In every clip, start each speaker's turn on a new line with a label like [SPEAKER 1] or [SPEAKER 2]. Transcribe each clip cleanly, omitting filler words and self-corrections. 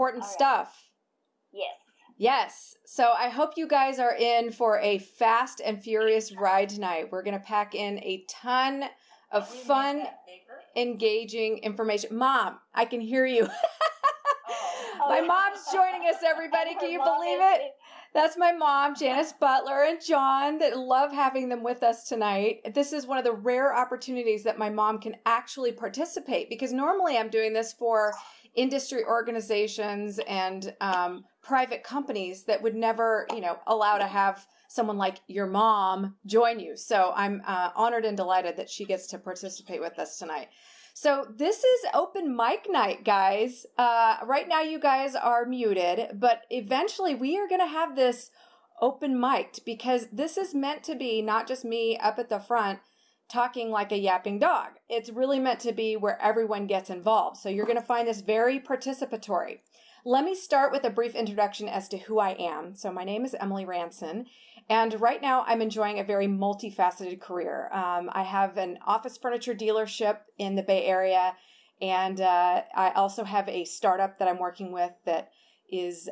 [SPEAKER 1] important stuff.
[SPEAKER 2] Yes.
[SPEAKER 1] Yes. So I hope you guys are in for a fast and furious ride tonight. We're going to pack in a ton of fun, engaging information. Mom, I can hear you. My mom's joining us, everybody. Can you believe it? That's my mom, Janice Butler, and John, that love having them with us tonight. This is one of the rare opportunities that my mom can actually participate, because normally I'm doing this for industry organizations and private companies that would never, allow to have someone like your mom join you. So I'm honored and delighted that she gets to participate with us tonight. So this is open mic night, guys. Right now you guys are muted, but eventually we are going to have this open mic'd, because this is meant to be not just me up at the front talking like a yapping dog. It's really meant to be where everyone gets involved. So you're going to find this very participatory. Let me start with a brief introduction as to who I am. So my name is Emily Ransone, and right now I'm enjoying a very multifaceted career. I have an office furniture dealership in the Bay Area, and I also have a startup that I'm working with that is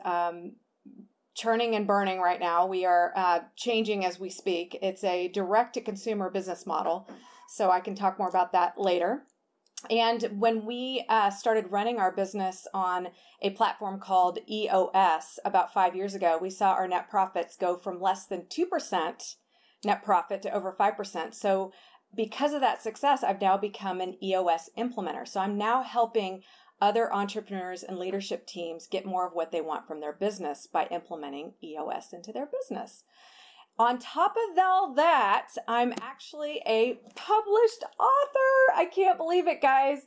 [SPEAKER 1] churning and burning right now. We are changing as we speak. It's a direct-to-consumer business model, so I can talk more about that later. And when we started running our business on a platform called EOS about 5 years ago, we saw our net profits go from less than 2% net profit to over 5%. So because of that success, I've now become an EOS implementer. So I'm now helping other entrepreneurs and leadership teams get more of what they want from their business by implementing EOS into their business. On top of all that, I'm actually a published author. I can't believe it, guys.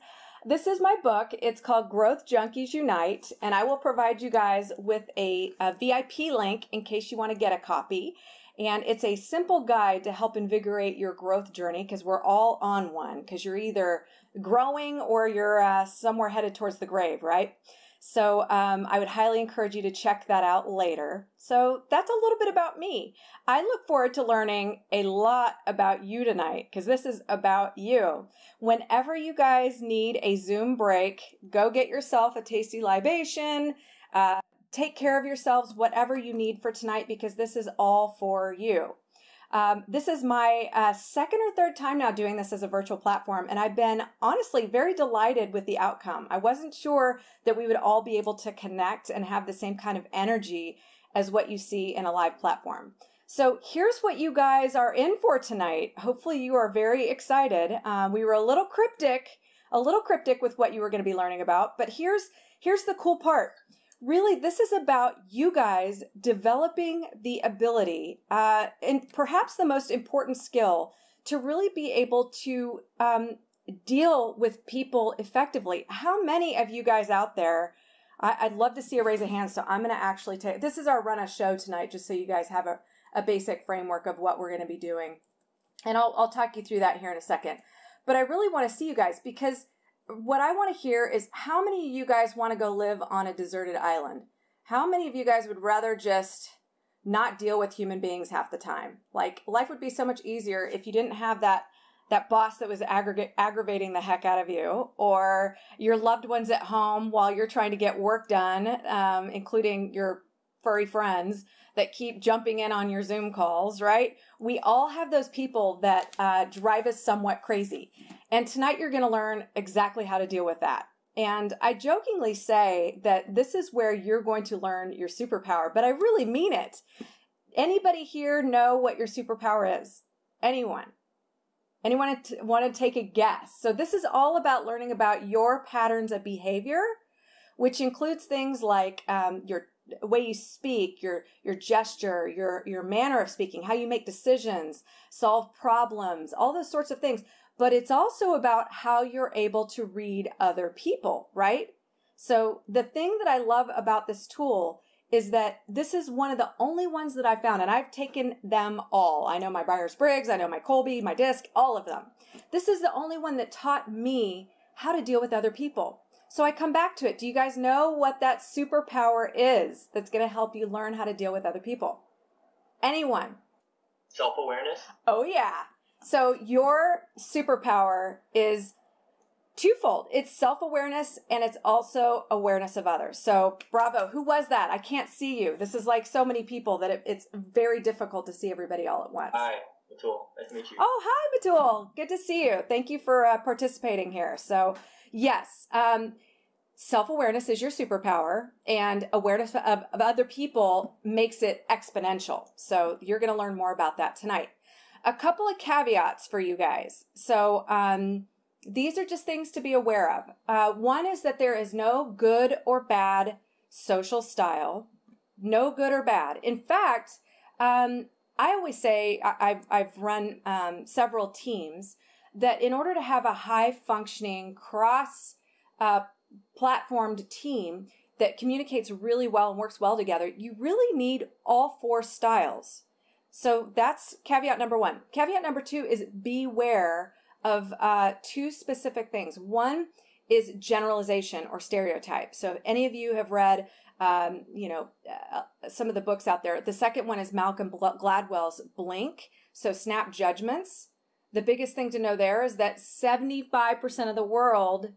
[SPEAKER 1] This is my book. It's called Growth Junkies Unite, and I will provide you guys with a VIP link in case you want to get a copy. And it's a simple guide to help invigorate your growth journey, because we're all on one, because you're either growing or you're somewhere headed towards the grave, right? So I would highly encourage you to check that out later. So that's a little bit about me. I look forward to learning a lot about you tonight, because this is about you. Whenever you guys need a Zoom break, go get yourself a tasty libation, take care of yourselves, whatever you need for tonight, because this is all for you. This is my second or third time now doing this as a virtual platform, and I've been honestly very delighted with the outcome. I wasn't sure that we would all be able to connect and have the same kind of energy as what you see in a live platform. So here's what you guys are in for tonight. Hopefully you are very excited. We were a little cryptic with what you were going to be learning about, but here's the cool part. Really, this is about you guys developing the ability, and perhaps the most important skill, to really be able to deal with people effectively. How many of you guys out there, I'd love to see a raise of hands, so I'm going to actually take, this is our run a show tonight, just so you guys have a basic framework of what we're going to be doing. And I'll talk you through that here in a second. But I really want to see you guys, because what I want to hear is, how many of you guys want to go live on a deserted island? How many of you guys would rather just not deal with human beings half the time? Like, life would be so much easier if you didn't have that boss that was aggravating the heck out of you, or your loved ones at home while you're trying to get work done, including your furry friends that keep jumping in on your Zoom calls, right? We all have those people that drive us somewhat crazy. And tonight you're going to learn exactly how to deal with that. And I jokingly say that this is where you're going to learn your superpower, but I really mean it. Anybody here know what your superpower is? Anyone? Anyone want to take a guess? So this is all about learning about your patterns of behavior, which includes things like your way you speak, your gesture, your manner of speaking, how you make decisions, solve problems, all those sorts of things. But it's also about how you're able to read other people, right? So the thing that I love about this tool is that this is one of the only ones that I found, and I've taken them all. I know my Myers-Briggs, I know my Colby, my DISC, all of them. This is the only one that taught me how to deal with other people. So I come back to it. Do you guys know what that superpower is that's going to help you learn how to deal with other people? Anyone?
[SPEAKER 3] Self-awareness?
[SPEAKER 1] Oh, yeah. So your superpower is twofold. It's self-awareness and it's also awareness of others. So bravo. Who was that? I can't see you. This is like so many people that it's very difficult to see everybody all at once.
[SPEAKER 2] Hi, Matul. Nice to meet you.
[SPEAKER 1] Oh, hi, Matul. Good to see you. Thank you for participating here. So yes, self-awareness is your superpower, and awareness of other people makes it exponential. So you're going to learn more about that tonight. A couple of caveats for you guys. So these are just things to be aware of. One is that there is no good or bad social style. No good or bad. In fact, I always say, I've run several teams, that in order to have a high-functioning, cross-platformed team that communicates really well and works well together, you really need all four styles. So that's caveat number one. Caveat number two is beware of two specific things. One is generalization or stereotype. So if any of you have read, some of the books out there, the second one is Malcolm Gladwell's Blink. So snap judgments. The biggest thing to know there is that 75% of the world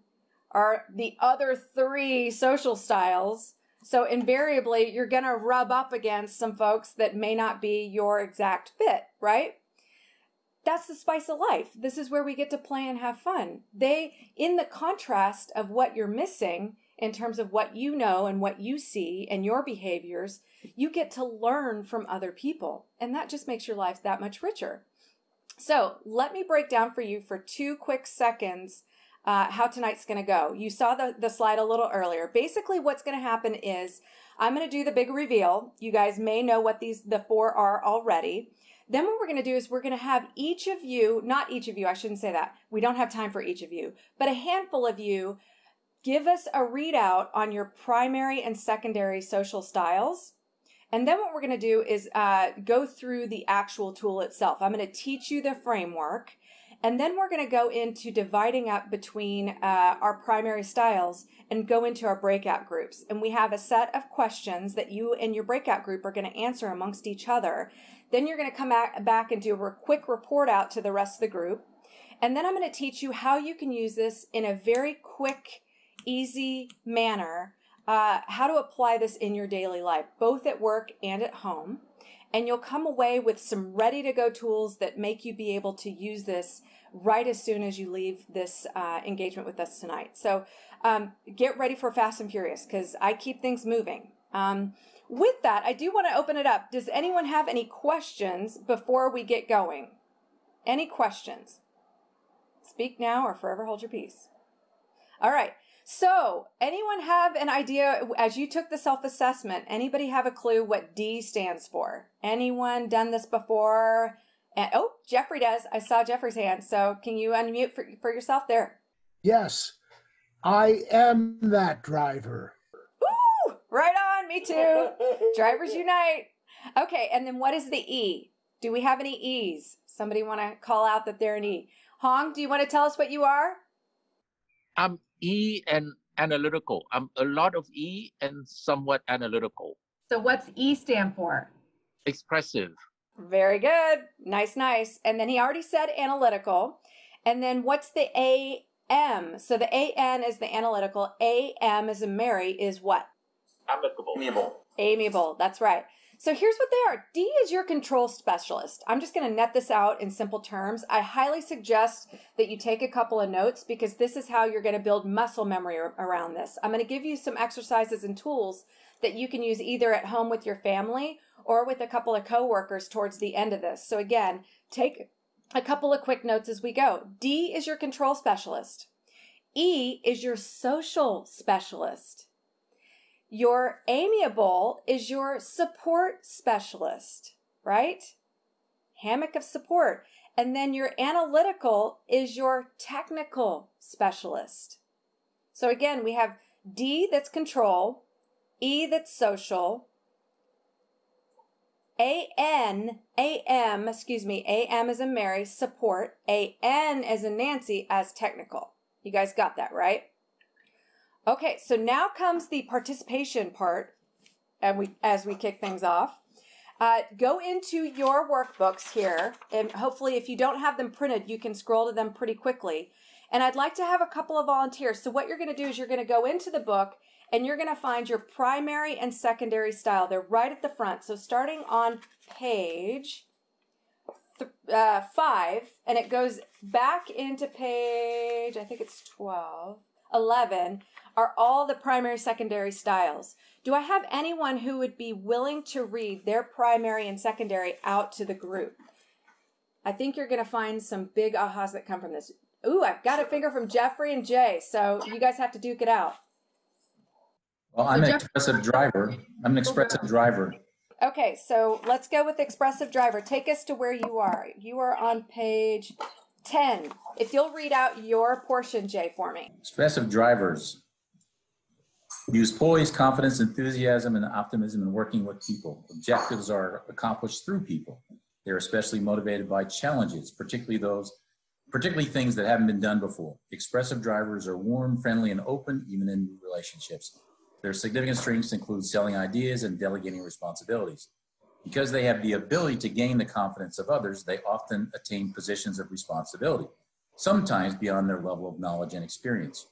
[SPEAKER 1] are the other three social styles. So invariably, you're going to rub up against some folks that may not be your exact fit, right? That's the spice of life. This is where we get to play and have fun. In the contrast of what you're missing in terms of what you know and what you see and your behaviors, you get to learn from other people. And that just makes your life that much richer. So let me break down for you for 2 quick seconds how tonight's going to go. You saw the slide a little earlier. Basically, what's going to happen is I'm going to do the big reveal. You guys may know what the 4 are already. Then what we're going to do is we're going to have each of you, not each of you, I shouldn't say that. We don't have time for each of you, but a handful of you give us a readout on your primary and secondary social styles. And then what we're going to do is go through the actual tool itself. I'm going to teach you the framework. And then we're going to go into dividing up between our primary styles and go into our breakout groups. And we have a set of questions that you and your breakout group are going to answer amongst each other. Then you're going to come back and do a quick report out to the rest of the group. And then I'm going to teach you how you can use this in a very quick, easy manner, how to apply this in your daily life, both at work and at home. And you'll come away with some ready-to-go tools that make you be able to use this right as soon as you leave this engagement with us tonight. So get ready for Fast and Furious, because I keep things moving. With that, I do want to open it up. Does anyone have any questions before we get going? Any questions? Speak now or forever hold your peace. All right. So anyone have an idea, as you took the self-assessment, anybody have a clue what D stands for? Anyone done this before? And, oh, Jeffrey does. I saw Jeffrey's hand. So can you unmute for yourself there?
[SPEAKER 3] Yes, I am that driver.
[SPEAKER 1] Ooh, right on. Me too. Drivers unite. Okay, and then what is the E? Do we have any E's? Somebody want to call out that they're an E? Hong, do you want to tell us what you are?
[SPEAKER 4] I'm E and analytical. I'm a lot of E and somewhat analytical.
[SPEAKER 1] So what's E stand for?
[SPEAKER 4] Expressive.
[SPEAKER 1] Very good. Nice, nice. And then he already said analytical. And then what's the AM? So the AN is the analytical. AM as in Mary is what?
[SPEAKER 2] Amicable. Amiable.
[SPEAKER 1] Amiable. That's right. So here's what they are. D is your control specialist. I'm just going to net this out in simple terms. I highly suggest that you take a couple of notes, because this is how you're going to build muscle memory around this. I'm going to give you some exercises and tools that you can use either at home with your family or with a couple of coworkers towards the end of this. So again, take a couple of quick notes as we go. D is your control specialist. E is your social specialist. Your amiable is your support specialist, right? Hammock of support. And then your analytical is your technical specialist. So again, we have D that's control, E that's social, AM as in Mary, support, AN as in Nancy as technical. You guys got that, right? Okay, so now comes the participation part, and as we kick things off. Go into your workbooks here, and hopefully if you don't have them printed, you can scroll to them pretty quickly. And I'd like to have a couple of volunteers. So what you're going to do is you're going to go into the book and you're going to find your primary and secondary style. They're right at the front. So starting on page 5, and it goes back into page, I think it's 11, are all the primary, secondary styles. Do I have anyone who would be willing to read their primary and secondary out to the group? I think you're going to find some big ahas that come from this. Ooh, I've got a finger from Jeffrey and Jay, so you guys have to duke it out.
[SPEAKER 5] Well, I'm an expressive driver. I'm an expressive driver.
[SPEAKER 1] Okay, so let's go with Expressive-Driver. Take us to where you are. You are on page 10. If you'll read out your portion, Jay, for me.
[SPEAKER 5] Expressive drivers use poise, confidence, enthusiasm, and optimism in working with people. Objectives are accomplished through people. They're especially motivated by challenges, particularly things that haven't been done before. Expressive drivers are warm, friendly, and open, even in new relationships. Their significant strengths include selling ideas and delegating responsibilities. Because they have the ability to gain the confidence of others, they often attain positions of responsibility, sometimes beyond their level of knowledge and experience.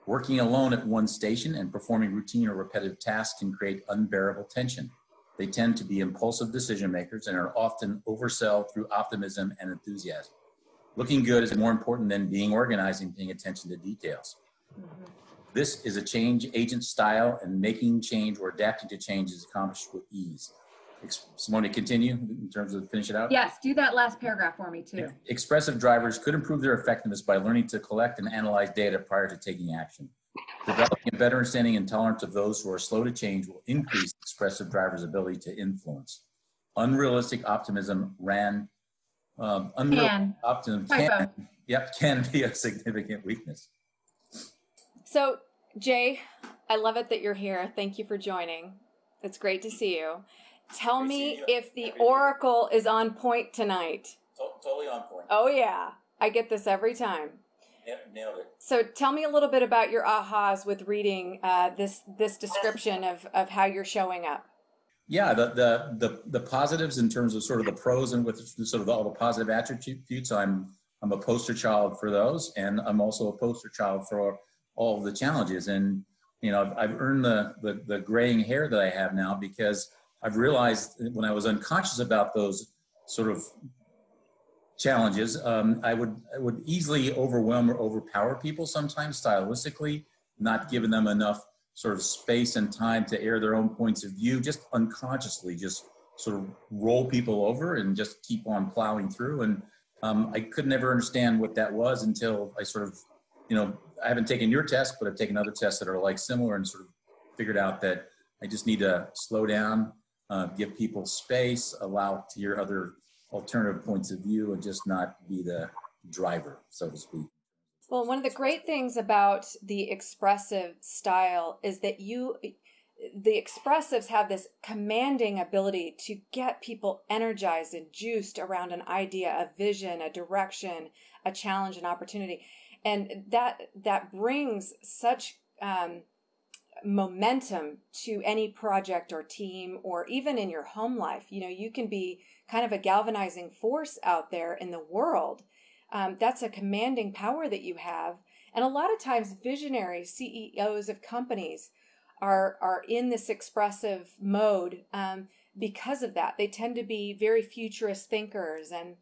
[SPEAKER 5] Working alone at one station and performing routine or repetitive tasks can create unbearable tension. They tend to be impulsive decision makers and are often oversell through optimism and enthusiasm. Looking good is more important than being organized and paying attention to details. Mm-hmm. This is a change agent style, and making change or adapting to change is accomplished with ease. Someone to continue in terms of finish it out?
[SPEAKER 6] Yes, do that last paragraph for me too.
[SPEAKER 5] Expressive drivers could improve their effectiveness by learning to collect and analyze data prior to taking action. Developing a better understanding and tolerance of those who are slow to change will increase expressive drivers' ability to influence. Unrealistic optimism can be a significant weakness.
[SPEAKER 1] So, Jay, I love it that you're here. Thank you for joining. It's great to see you. Tell me if the Oracle is on point tonight.
[SPEAKER 5] Totally on point.
[SPEAKER 1] Oh, yeah. I get this every time.
[SPEAKER 5] Nailed it.
[SPEAKER 1] So tell me a little bit about your ahas with reading this description of how you're showing up.
[SPEAKER 5] Yeah, the positives in terms of sort of the pros and with sort of all the positive attributes. I'm a poster child for those, and I'm also a poster child for all of the challenges. And I've earned the graying hair that I have now because I've realized when I was unconscious about those sort of challenges, I would easily overwhelm or overpower people sometimes stylistically, not giving them enough sort of space and time to air their own points of view, just unconsciously just sort of roll people over and just keep on plowing through. And I could never understand what that was until I sort of, I haven't taken your test, but I've taken other tests that are like similar and sort of figured out that I just need to slow down, give people space, allow to hear other alternative points of view, and just not be the driver, so to speak.
[SPEAKER 1] Well, one of the great things about the expressive style is that the expressives have this commanding ability to get people energized and juiced around an idea, a vision, a direction, a challenge, an opportunity. And that brings such momentum to any project or team, or even in your home life. You can be kind of a galvanizing force out there in the world. That's a commanding power that you have. And a lot of times visionary CEOs of companies are in this expressive mode because of that. They tend to be very futurist thinkers and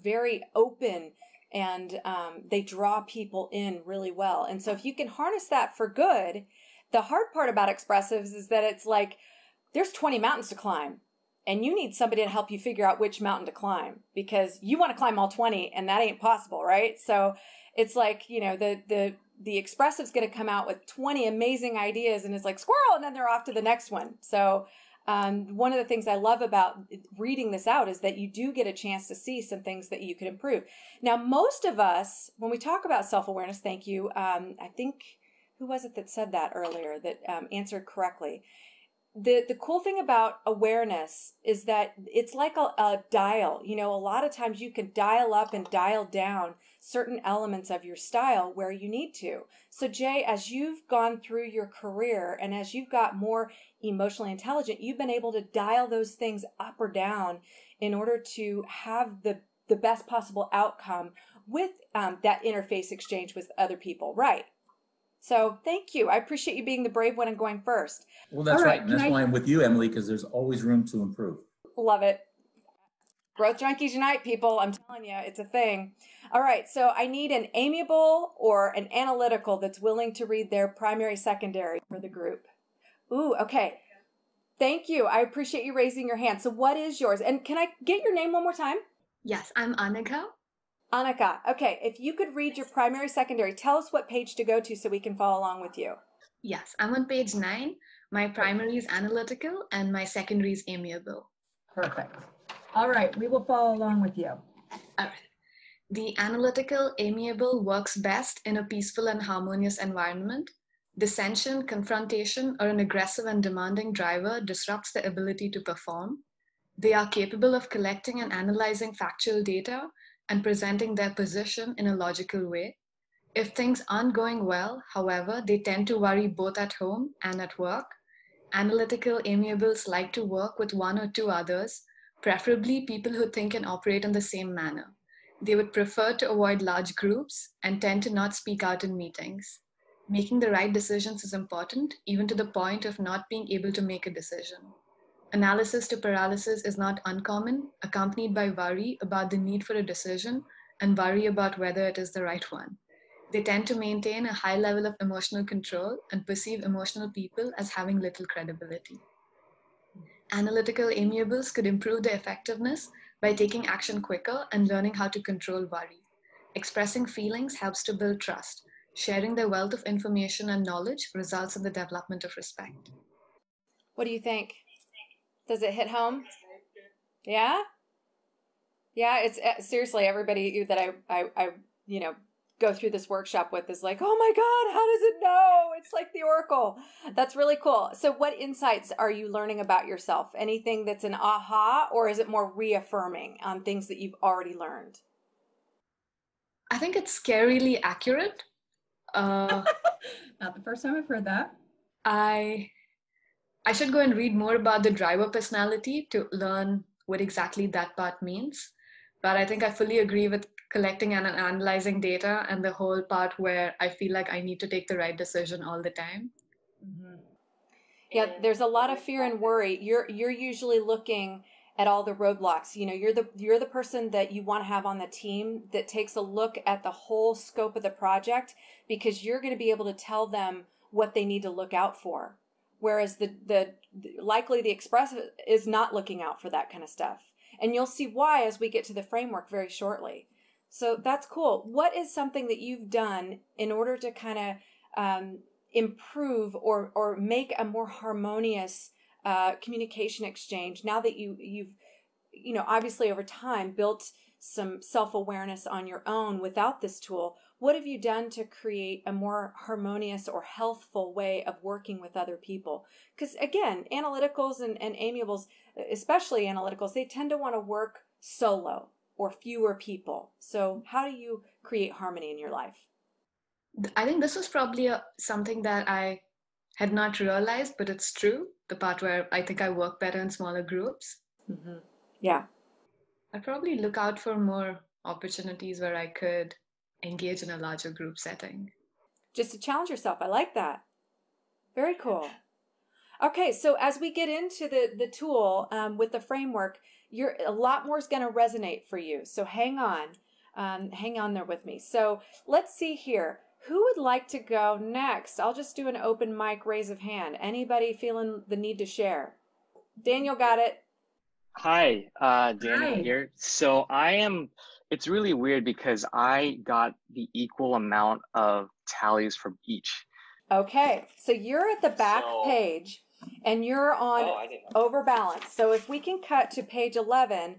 [SPEAKER 1] very open, and they draw people in really well. And so if you can harness that for good, the hard part about expressives is that it's like there's 20 mountains to climb. And you need somebody to help you figure out which mountain to climb, because you want to climb all 20 and that ain't possible, right? So it's like, the expressive's going to come out with 20 amazing ideas and it's like squirrel, and then they're off to the next one. So one of the things I love about reading this out is that you do get a chance to see some things that you could improve. Now, most of us, when we talk about self-awareness, thank you. I think, who was it that said that earlier that answered correctly? The cool thing about awareness is that it's like a dial. A lot of times you can dial up and dial down certain elements of your style where you need to. So Jay, as you've gone through your career and as you've got more emotionally intelligent, you've been able to dial those things up or down in order to have the best possible outcome with that interface exchange with other people, right? So thank you. I appreciate you being the brave one and going first.
[SPEAKER 5] Well, that's right. And that's why I'm with you, Emily, because there's always room to improve.
[SPEAKER 1] Love it. Growth Junkies Unite, people. I'm telling you, it's a thing. All right, so I need an amiable or an analytical that's willing to read their primary, secondary for the group. Ooh, okay. Thank you. I appreciate you raising your hand. So what is yours? And can I get your name one more time?
[SPEAKER 7] Yes, I'm Annika.
[SPEAKER 1] Annika. Okay, if you could read your primary, secondary, tell us what page to go to so we can follow along with you.
[SPEAKER 7] Yes, I'm on page 9. My primary is analytical and my secondary is amiable.
[SPEAKER 6] Perfect. All right, we will follow along with you.
[SPEAKER 7] All right. The analytical-amiable works best in a peaceful and harmonious environment. Dissension, confrontation, or an aggressive and demanding driver disrupts their ability to perform. They are capable of collecting and analyzing factual data and presenting their position in a logical way. If things aren't going well, however, they tend to worry both at home and at work. Analytical amiables like to work with one or two others, preferably people who think and operate in the same manner. They would prefer to avoid large groups and tend to not speak out in meetings. Making the right decisions is important, even to the point of not being able to make a decision. Analysis to paralysis is not uncommon, accompanied by worry about the need for a decision and worry about whether it is the right one. They tend to maintain a high level of emotional control and perceive emotional people as having little credibility. Analytical amiables could improve their effectiveness by taking action quicker and learning how to control worry. Expressing feelings helps to build trust. Sharing their wealth of information and knowledge results in the development of respect.
[SPEAKER 1] What do you think? Does it hit home? Yeah? Yeah, it's seriously, everybody that I go through this workshop with is like, oh my God, how does it know? It's like the Oracle. That's really cool. So what insights are you learning about yourself? Anything that's an aha, or is it more reaffirming on things that you've already learned?
[SPEAKER 7] I think it's scarily accurate.
[SPEAKER 6] Not the first time I've heard that.
[SPEAKER 7] I should go and read more about the driver personality to learn what exactly that part means. But I think I fully agree with collecting and analyzing data and the whole part where I feel like I need to take the right decision all the time.
[SPEAKER 1] Mm-hmm. Yeah, there's a lot of fear and worry. You're usually looking at all the roadblocks. You know, you're the person that you want to have on the team that takes a look at the whole scope of the project, because you're going to be able to tell them what they need to look out for. Whereas likely the expressive is not looking out for that kind of stuff. And you'll see why as we get to the framework very shortly. So that's cool. What is something that you've done in order to kind of improve or make a more harmonious communication exchange now that you've obviously over time built some self-awareness on your own without this tool? What have you done to create a more harmonious or healthful way of working with other people? Because again, analyticals and amiables, especially analyticals, they tend to want to work solo or fewer people. So how do you create harmony in your life?
[SPEAKER 7] I think this was probably something that I had not realized, but it's true. The part where I think I work better in smaller groups.
[SPEAKER 1] Mm-hmm. Yeah.
[SPEAKER 7] I'd probably look out for more opportunities where I could engage in a larger group setting.
[SPEAKER 1] Just to challenge yourself. I like that. Very cool. Okay, so as we get into the tool with the framework, a lot more is going to resonate for you. So hang on there with me. So let's see here. Who would like to go next? I'll just do an open mic raise of hand. Anybody feeling the need to share? Daniel got it.
[SPEAKER 8] Hi, Daniel here. So it's really weird because I got the equal amount of tallies from each.
[SPEAKER 1] Okay, so you're at the back page and you're on Overbalanced. So if we can cut to page 11,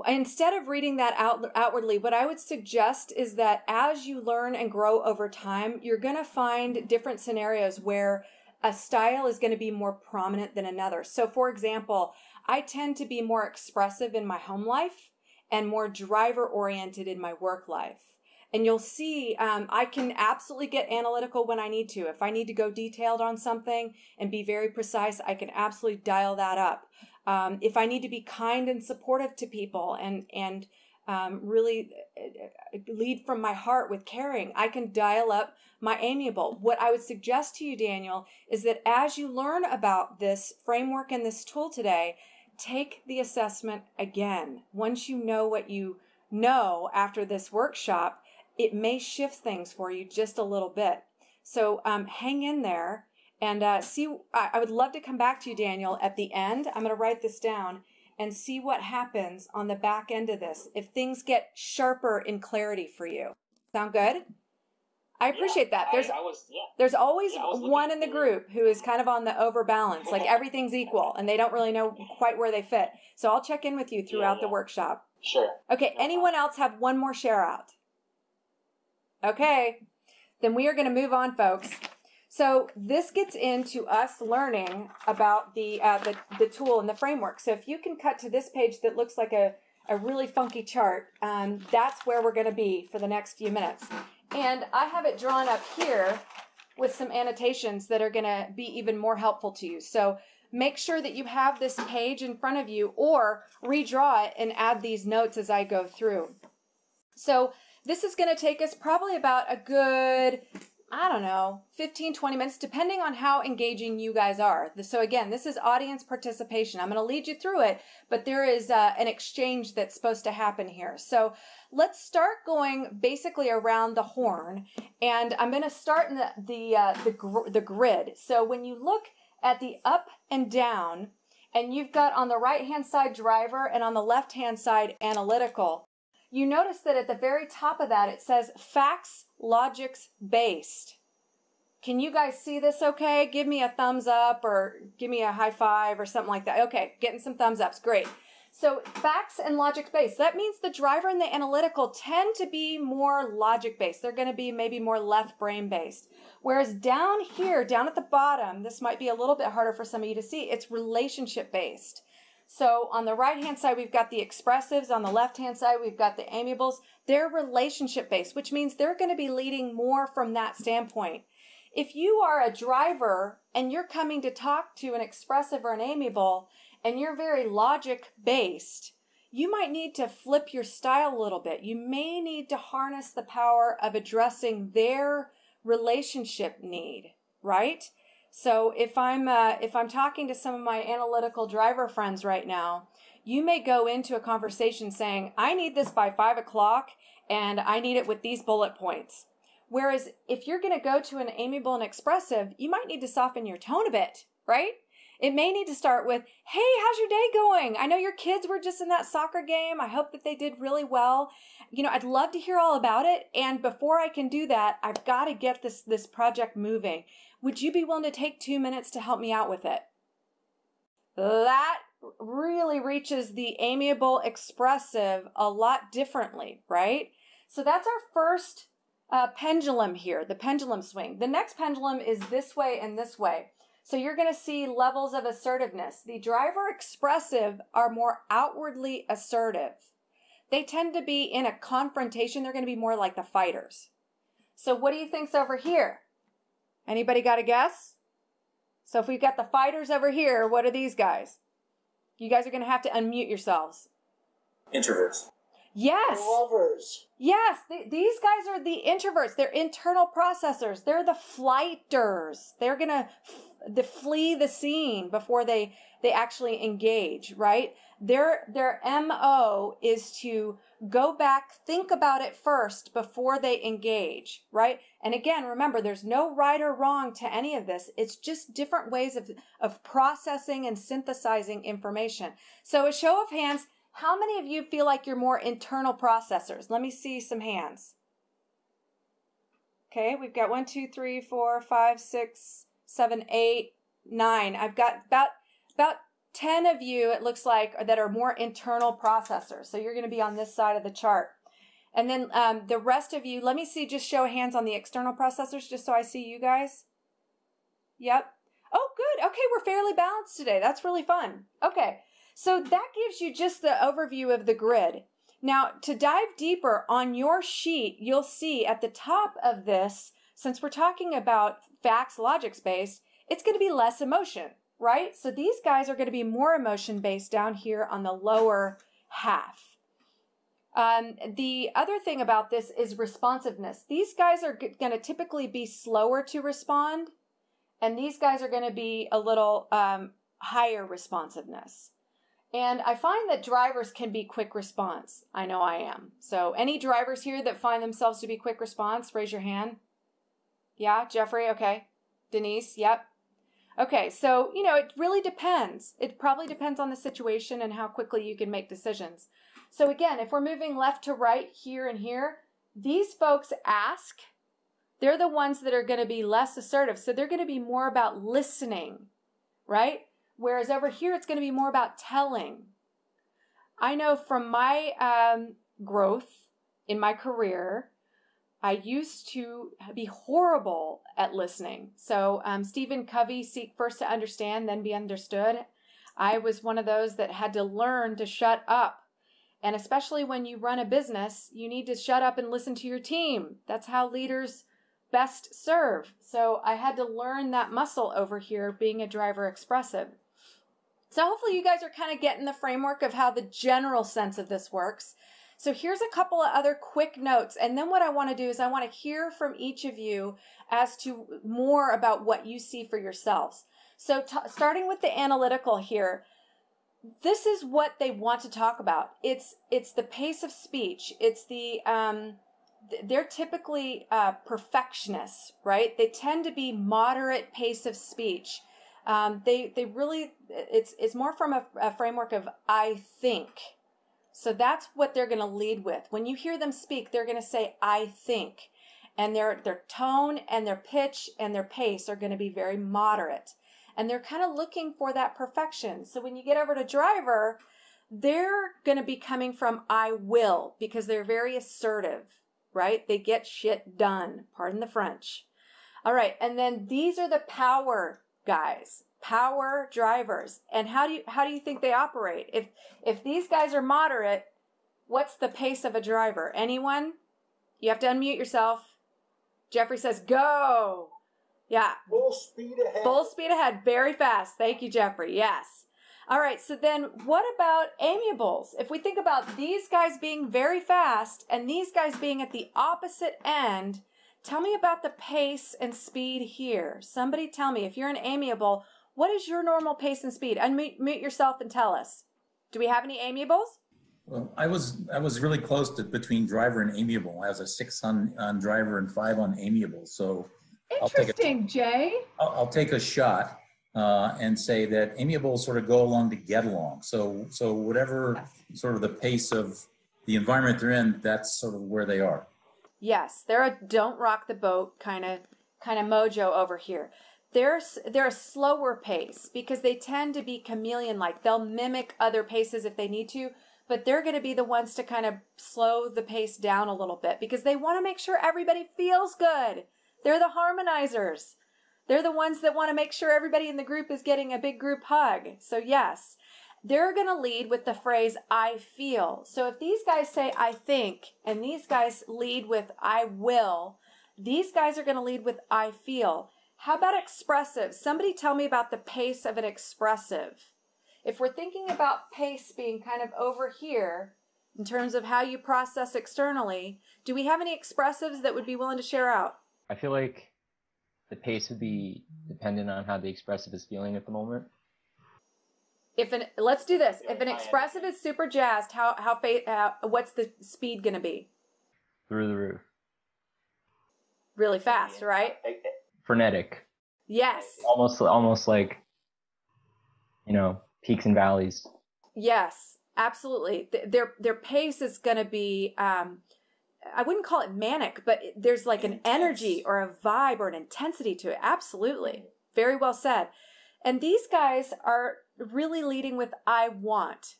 [SPEAKER 1] instead of reading that outwardly, what I would suggest is that as you learn and grow over time, you're going to find different scenarios where a style is going to be more prominent than another. So for example, I tend to be more expressive in my home life and more driver-oriented in my work life. And you'll see I can absolutely get analytical when I need to. If I need to go detailed on something and be very precise, I can absolutely dial that up. If I need to be kind and supportive to people and really lead from my heart with caring. I can dial up my amiable. What I would suggest to you, Daniel, is that as you learn about this framework and this tool today, take the assessment again. Once you know what you know after this workshop, it may shift things for you just a little bit. So hang in there and see. I would love to come back to you, Daniel, at the end. I'm going to write this down and see what happens on the back end of this, if things get sharper in clarity for you. Sound good? I appreciate that. There's always one in the group who is kind of on the overbalance, like everything's equal, and they don't really know quite where they fit. So I'll check in with you throughout the workshop.
[SPEAKER 2] Sure.
[SPEAKER 1] Okay, anyone else have one more share out? Okay, then we are going to move on, folks. So this gets into us learning about the tool and the framework. So if you can cut to this page that looks like a really funky chart, that's where we're going to be for the next few minutes. And I have it drawn up here with some annotations that are going to be even more helpful to you. So make sure that you have this page in front of you, or redraw it and add these notes as I go through. So this is going to take us probably about a good, I don't know, 15, 20 minutes, depending on how engaging you guys are. So again, this is audience participation. I'm going to lead you through it, but there is an exchange that's supposed to happen here. So let's start going basically around the horn, and I'm going to start in the grid. So when you look at the up and down, and you've got on the right-hand side driver and on the left-hand side analytical, you notice that at the very top of that, it says facts, logics, based. Can you guys see this okay? Give me a thumbs up or give me a high five or something like that. Okay, getting some thumbs ups, great. So facts and logic based. That means the driver and the analytical tend to be more logic based. They're going to be maybe more left brain based. Whereas down here, down at the bottom, this might be a little bit harder for some of you to see, it's relationship based. So on the right-hand side, we've got the expressives. On the left-hand side, we've got the amiables. They're relationship-based, which means they're going to be leading more from that standpoint. If you are a driver and you're coming to talk to an expressive or an amiable, and you're very logic-based, you might need to flip your style a little bit. You may need to harness the power of addressing their relationship need, right? So if I'm talking to some of my analytical driver friends right now, you may go into a conversation saying, I need this by 5 o'clock and I need it with these bullet points. Whereas if you're going to go to an amiable and expressive, you might need to soften your tone a bit, right? It may need to start with, hey, how's your day going? I know your kids were just in that soccer game. I hope that they did really well. You know, I'd love to hear all about it. And before I can do that, I've got to get this project moving. Would you be willing to take 2 minutes to help me out with it? That really reaches the amiable expressive a lot differently, right? So that's our first pendulum here, the pendulum swing. The next pendulum is this way and this way. So you're going to see levels of assertiveness. The driver expressive are more outwardly assertive. They tend to be in a confrontation. They're going to be more like the fighters. So what do you think's over here? Anybody got a guess? So if we've got the fighters over here, what are these guys? You guys are going to have to unmute yourselves.
[SPEAKER 2] Introverts.
[SPEAKER 1] Yes.
[SPEAKER 3] Lovers.
[SPEAKER 1] Yes, these guys are the introverts. They're internal processors. They're the flighters. They're going to flee the scene before they actually engage, right? Their MO is to go back, think about it first before they engage, right? And again, remember, there's no right or wrong to any of this. It's just different ways of processing and synthesizing information. So a show of hands, how many of you feel like you're more internal processors? Let me see some hands. Okay, we've got 1, 2, 3, 4, 5, 6, 7, 8, 9. I've got about 10 of you, it looks like, that are more internal processors. So you're going to be on this side of the chart. And then the rest of you, let me see, just show hands on the external processors, just so I see you guys. Yep. Oh, good. Okay, we're fairly balanced today. That's really fun. Okay, so that gives you just the overview of the grid. Now, to dive deeper on your sheet, you'll see at the top of this, since we're talking about facts, logics based, it's going to be less emotion, right? So these guys are going to be more emotion based down here on the lower half. The other thing about this is responsiveness. These guys are going to typically be slower to respond, and these guys are going to be a little higher responsiveness. And I find that drivers can be quick response. I know I am. So any drivers here that find themselves to be quick response, raise your hand. Yeah, Jeffrey, okay. Denise, yep. Okay, so, you know, it really depends. It probably depends on the situation and how quickly you can make decisions. So again, if we're moving left to right here and here, these folks ask. They're the ones that are going to be less assertive. So they're going to be more about listening, right? Whereas over here, it's going to be more about telling. I know from my growth in my career, I used to be horrible at listening. So Stephen Covey, seek first to understand, then be understood. I was one of those that had to learn to shut up. And especially when you run a business, you need to shut up and listen to your team. That's how leaders best serve. So I had to learn that muscle over here being a driver expressive. So hopefully you guys are kind of getting the framework of how the general sense of this works. So here's a couple of other quick notes. And then what I want to do is I want to hear from each of you as to more about what you see for yourselves. So starting with the analytical here, this is what they want to talk about. It's the pace of speech. It's the, they're typically perfectionists, right? They tend to be moderate pace of speech. They really, it's more from a framework of I think. So that's what they're going to lead with. When you hear them speak, they're going to say I think. And their tone and their pitch and their pace are going to be very moderate. And they're kind of looking for that perfection. So when you get over to driver, they're going to be coming from I will, because they're very assertive, right? They get shit done. Pardon the French. All right. And then these are the power guys, power drivers. And how do you think they operate? If these guys are moderate, what's the pace of a driver? Anyone? You have to unmute yourself. Jeffrey says, go. Yeah.
[SPEAKER 3] Full speed ahead.
[SPEAKER 1] Full speed ahead. Very fast. Thank you, Jeffrey. Yes. All right. So then what about amiables? If we think about these guys being very fast and these guys being at the opposite end, tell me about the pace and speed here. Somebody tell me, if you're an amiable, what is your normal pace and speed? Unmute yourself and tell us. Do we have any amiables?
[SPEAKER 5] Well, I was really close to between driver and amiable. I was a 6 on driver and 5 on amiable. So
[SPEAKER 6] Interesting, Jay.
[SPEAKER 5] I'll take a shot and say that amiables sort of go along to get along. So whatever sort of the pace of the environment they're in, that's sort of where they are.
[SPEAKER 1] Yes, they're a don't rock the boat kind of mojo over here. They're a slower pace because they tend to be chameleon-like. They'll mimic other paces if they need to, but they're going to be the ones to kind of slow the pace down a little bit because they want to make sure everybody feels good. They're the harmonizers. They're the ones that want to make sure everybody in the group is getting a big group hug. So yes, they're going to lead with the phrase, I feel. So if these guys say, I think, and these guys lead with, I will, these guys are going to lead with, I feel. How about expressive? Somebody tell me about the pace of an expressive. If we're thinking about pace being kind of over here, in terms of how you process externally, do we have any expressives that would be willing to share out?
[SPEAKER 9] I feel like the pace would be dependent on how the expressive is feeling at the moment.
[SPEAKER 1] Let's do this. If an expressive is super jazzed, what's the speed going to be?
[SPEAKER 9] Through the roof.
[SPEAKER 1] Really fast, right?
[SPEAKER 9] Frenetic.
[SPEAKER 1] Yes.
[SPEAKER 9] Almost like, peaks and valleys.
[SPEAKER 1] Yes, absolutely. Their pace is going to be, I wouldn't call it manic, but there's like an energy or a vibe or an intensity to it. Absolutely. Very well said. And these guys are really leading with I want.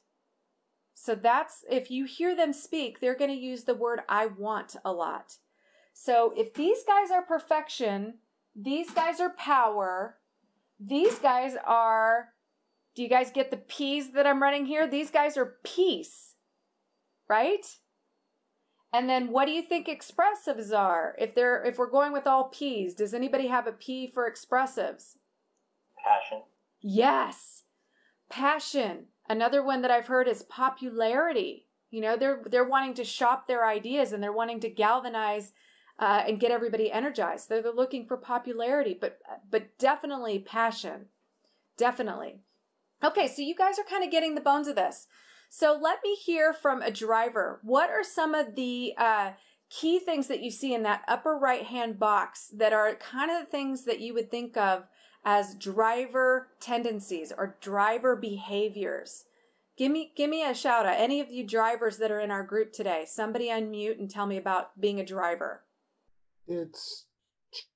[SPEAKER 1] So that's, if you hear them speak, they're going to use the word I want a lot. So if these guys are perfection, these guys are power, these guys are, do you guys get the P's that I'm running here? These guys are peace, right? And then what do you think expressives are? If we're going with all P's, does anybody have a P for expressives?
[SPEAKER 2] Passion.
[SPEAKER 1] Yes. Passion. Another one that I've heard is popularity. You know, they're wanting to shop their ideas and they're wanting to galvanize and get everybody energized. They're looking for popularity, but definitely passion. Definitely. Okay, so you guys are kind of getting the bones of this. So let me hear from a driver. What are some of the key things that you see in that upper right-hand box that are kind of the things that you would think of as driver tendencies or driver behaviors? Give me a shout out. Any of you drivers that are in our group today, somebody unmute and tell me about being a driver.
[SPEAKER 3] It's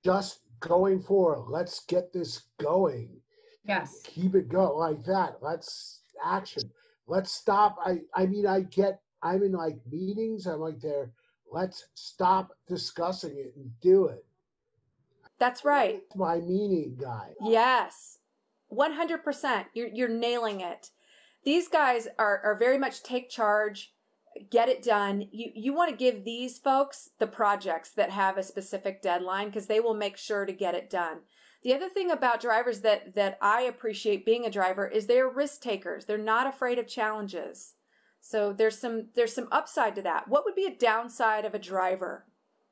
[SPEAKER 3] just going forward. Let's get this going.
[SPEAKER 6] Yes.
[SPEAKER 3] Keep it going like that. Let's action. Let's stop. I'm in like meetings. I'm like there. Let's stop discussing it and do it.
[SPEAKER 1] That's right.
[SPEAKER 3] That's my meaning, guy.
[SPEAKER 1] Yes, 100%. You're nailing it. These guys are very much take charge, get it done. You want to give these folks the projects that have a specific deadline because they will make sure to get it done. The other thing about drivers that I appreciate being a driver is they're risk takers. They're not afraid of challenges. So there's some upside to that. What would be a downside of a driver?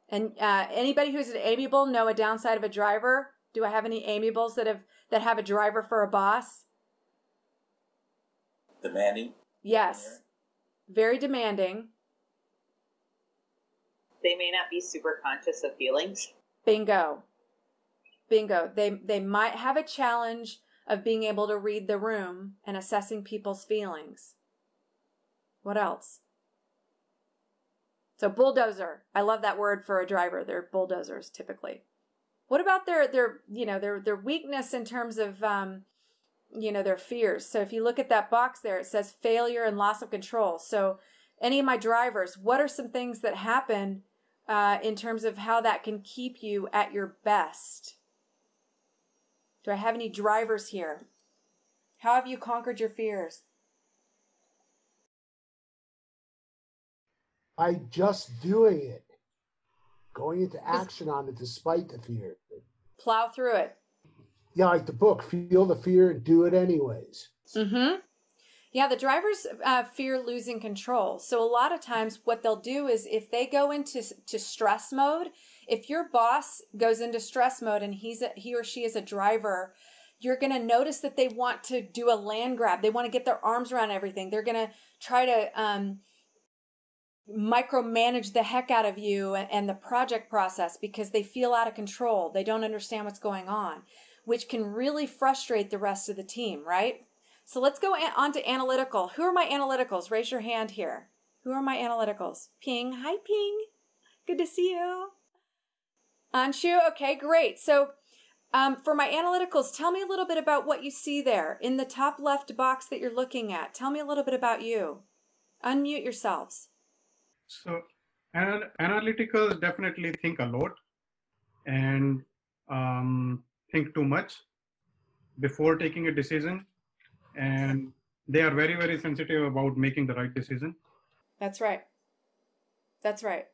[SPEAKER 1] And anybody who's an amiable know a downside of a driver? Do I have any amiables that have a driver for a boss?
[SPEAKER 2] Demanding.
[SPEAKER 1] Yes. Very demanding.
[SPEAKER 10] They may not be super conscious of feelings.
[SPEAKER 1] Bingo. Bingo. They might have a challenge of being able to read the room and assessing people's feelings. What else? So bulldozer. I love that word for a driver. They're bulldozers typically. What about their weakness in terms of their fears? So if you look at that box there, it says failure and loss of control. So any of my drivers, what are some things that happen in terms of how that can keep you at your best? Do I have any drivers here? How have you conquered your fears?
[SPEAKER 3] By just doing it, going into action on it despite the fear.
[SPEAKER 1] Plow through it.
[SPEAKER 3] Yeah, like the book, feel the fear and do it anyways.
[SPEAKER 1] Mm-hmm. Yeah, the drivers fear losing control. So a lot of times what they'll do is if they go into stress mode, if your boss goes into stress mode and he or she is a driver, you're going to notice that they want to do a land grab. They want to get their arms around everything. They're going to try to micromanage the heck out of you and the project process because they feel out of control. They don't understand what's going on, which can really frustrate the rest of the team, right? So let's go on to analytical. Who are my analyticals? Raise your hand here. Who are my analyticals? Ping. Hi, Ping. Good to see you. Anshu. Okay, great. So for my analyticals, tell me a little bit about what you see there in the top left box that you're looking at. Tell me a little bit about you. Unmute yourselves.
[SPEAKER 11] So analyticals definitely think a lot and think too much before taking a decision. And they are very, very sensitive about making the right decision.
[SPEAKER 1] That's right. That's right.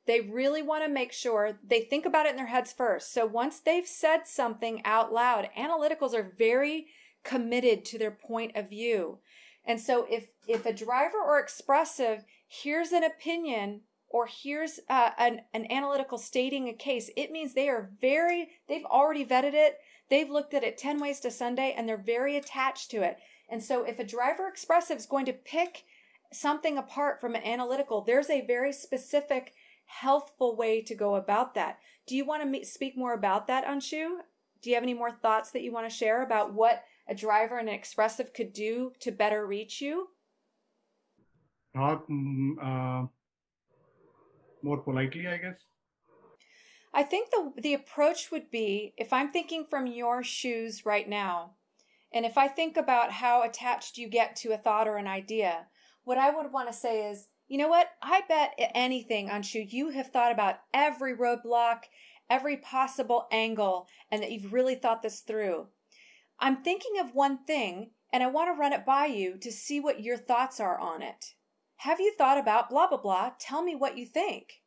[SPEAKER 1] They really want to make sure they think about it in their heads first. So once they've said something out loud, analyticals are very committed to their point of view. And so if a driver or expressive hears an opinion or hears an analytical stating a case, it means they've already vetted it. They've looked at it 10 ways to Sunday and they're very attached to it. And so if a driver expressive is going to pick something apart from an analytical, there's a very specific, healthful way to go about that. Do you want to speak more about that, Anshu? Do you have any more thoughts that you want to share about what a driver and an expressive could do to better reach you?
[SPEAKER 11] Talk more politely, I guess.
[SPEAKER 1] I think the approach would be, if I'm thinking from your shoes right now, and if I think about how attached you get to a thought or an idea, what I would want to say is, you know what? I bet anything, Anshu, you have thought about every roadblock, every possible angle, and that you've really thought this through. I'm thinking of one thing, and I want to run it by you to see what your thoughts are on it. Have you thought about blah, blah, blah? Tell me what you think.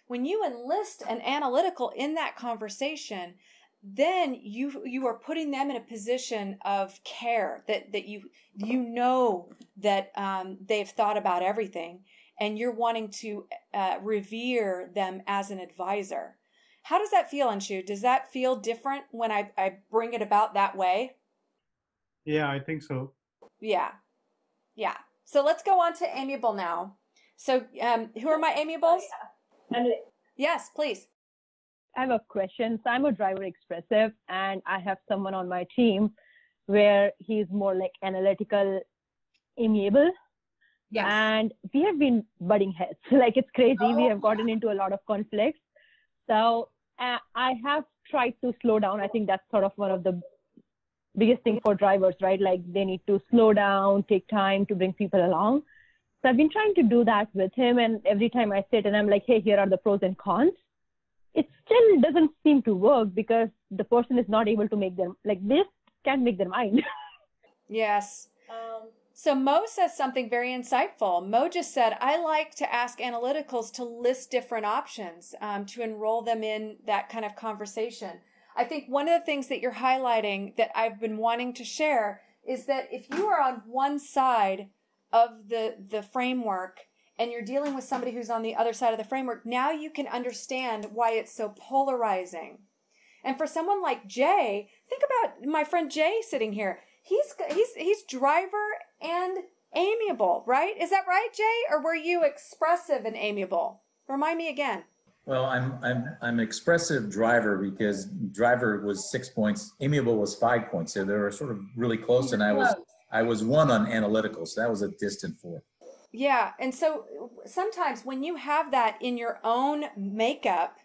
[SPEAKER 1] When you enlist an analytical in that conversation, then you are putting them in a position of care that you know that they've thought about everything, and you're wanting to revere them as an advisor. How does that feel, Anshu? Does that feel different when I bring it about that way?
[SPEAKER 11] Yeah, I think so.
[SPEAKER 1] Yeah. Yeah. So let's go on to amiable now. So who are my amiables? Yes, please.
[SPEAKER 12] I have a question. So I'm a driver expressive, and I have someone on my team where he's more like analytical amiable.
[SPEAKER 6] Yes.
[SPEAKER 12] And we have been butting heads. Like, it's crazy. We have gotten into a lot of conflicts. So I have tried to slow down. I think that's sort of one of the biggest things for drivers, right? Like, they need to slow down, take time to bring people along. So I've been trying to do that with him. And every time I sit and I'm like, hey, here are the pros and cons, it still doesn't seem to work because the person is not able to make them, like, this can't make their mind.
[SPEAKER 1] Yes. So Mo says something very insightful. Mo just said, I like to ask Analyticals to list different options to enroll them in that kind of conversation. I think one of the things that you're highlighting that I've been wanting to share is that if you are on one side of the framework and you're dealing with somebody who's on the other side of the framework, now you can understand why it's so polarizing. And for someone like Jay, think about my friend Jay sitting here. He's driver and amiable, right? Is that right, Jay? Or were you expressive and amiable? Remind me again.
[SPEAKER 5] Well, I'm expressive driver because driver was 6 points, amiable was 5 points. So they were sort of really close, and I was one on analytical, so that was a distant 4.
[SPEAKER 1] Yeah, and so sometimes when you have that in your own makeup,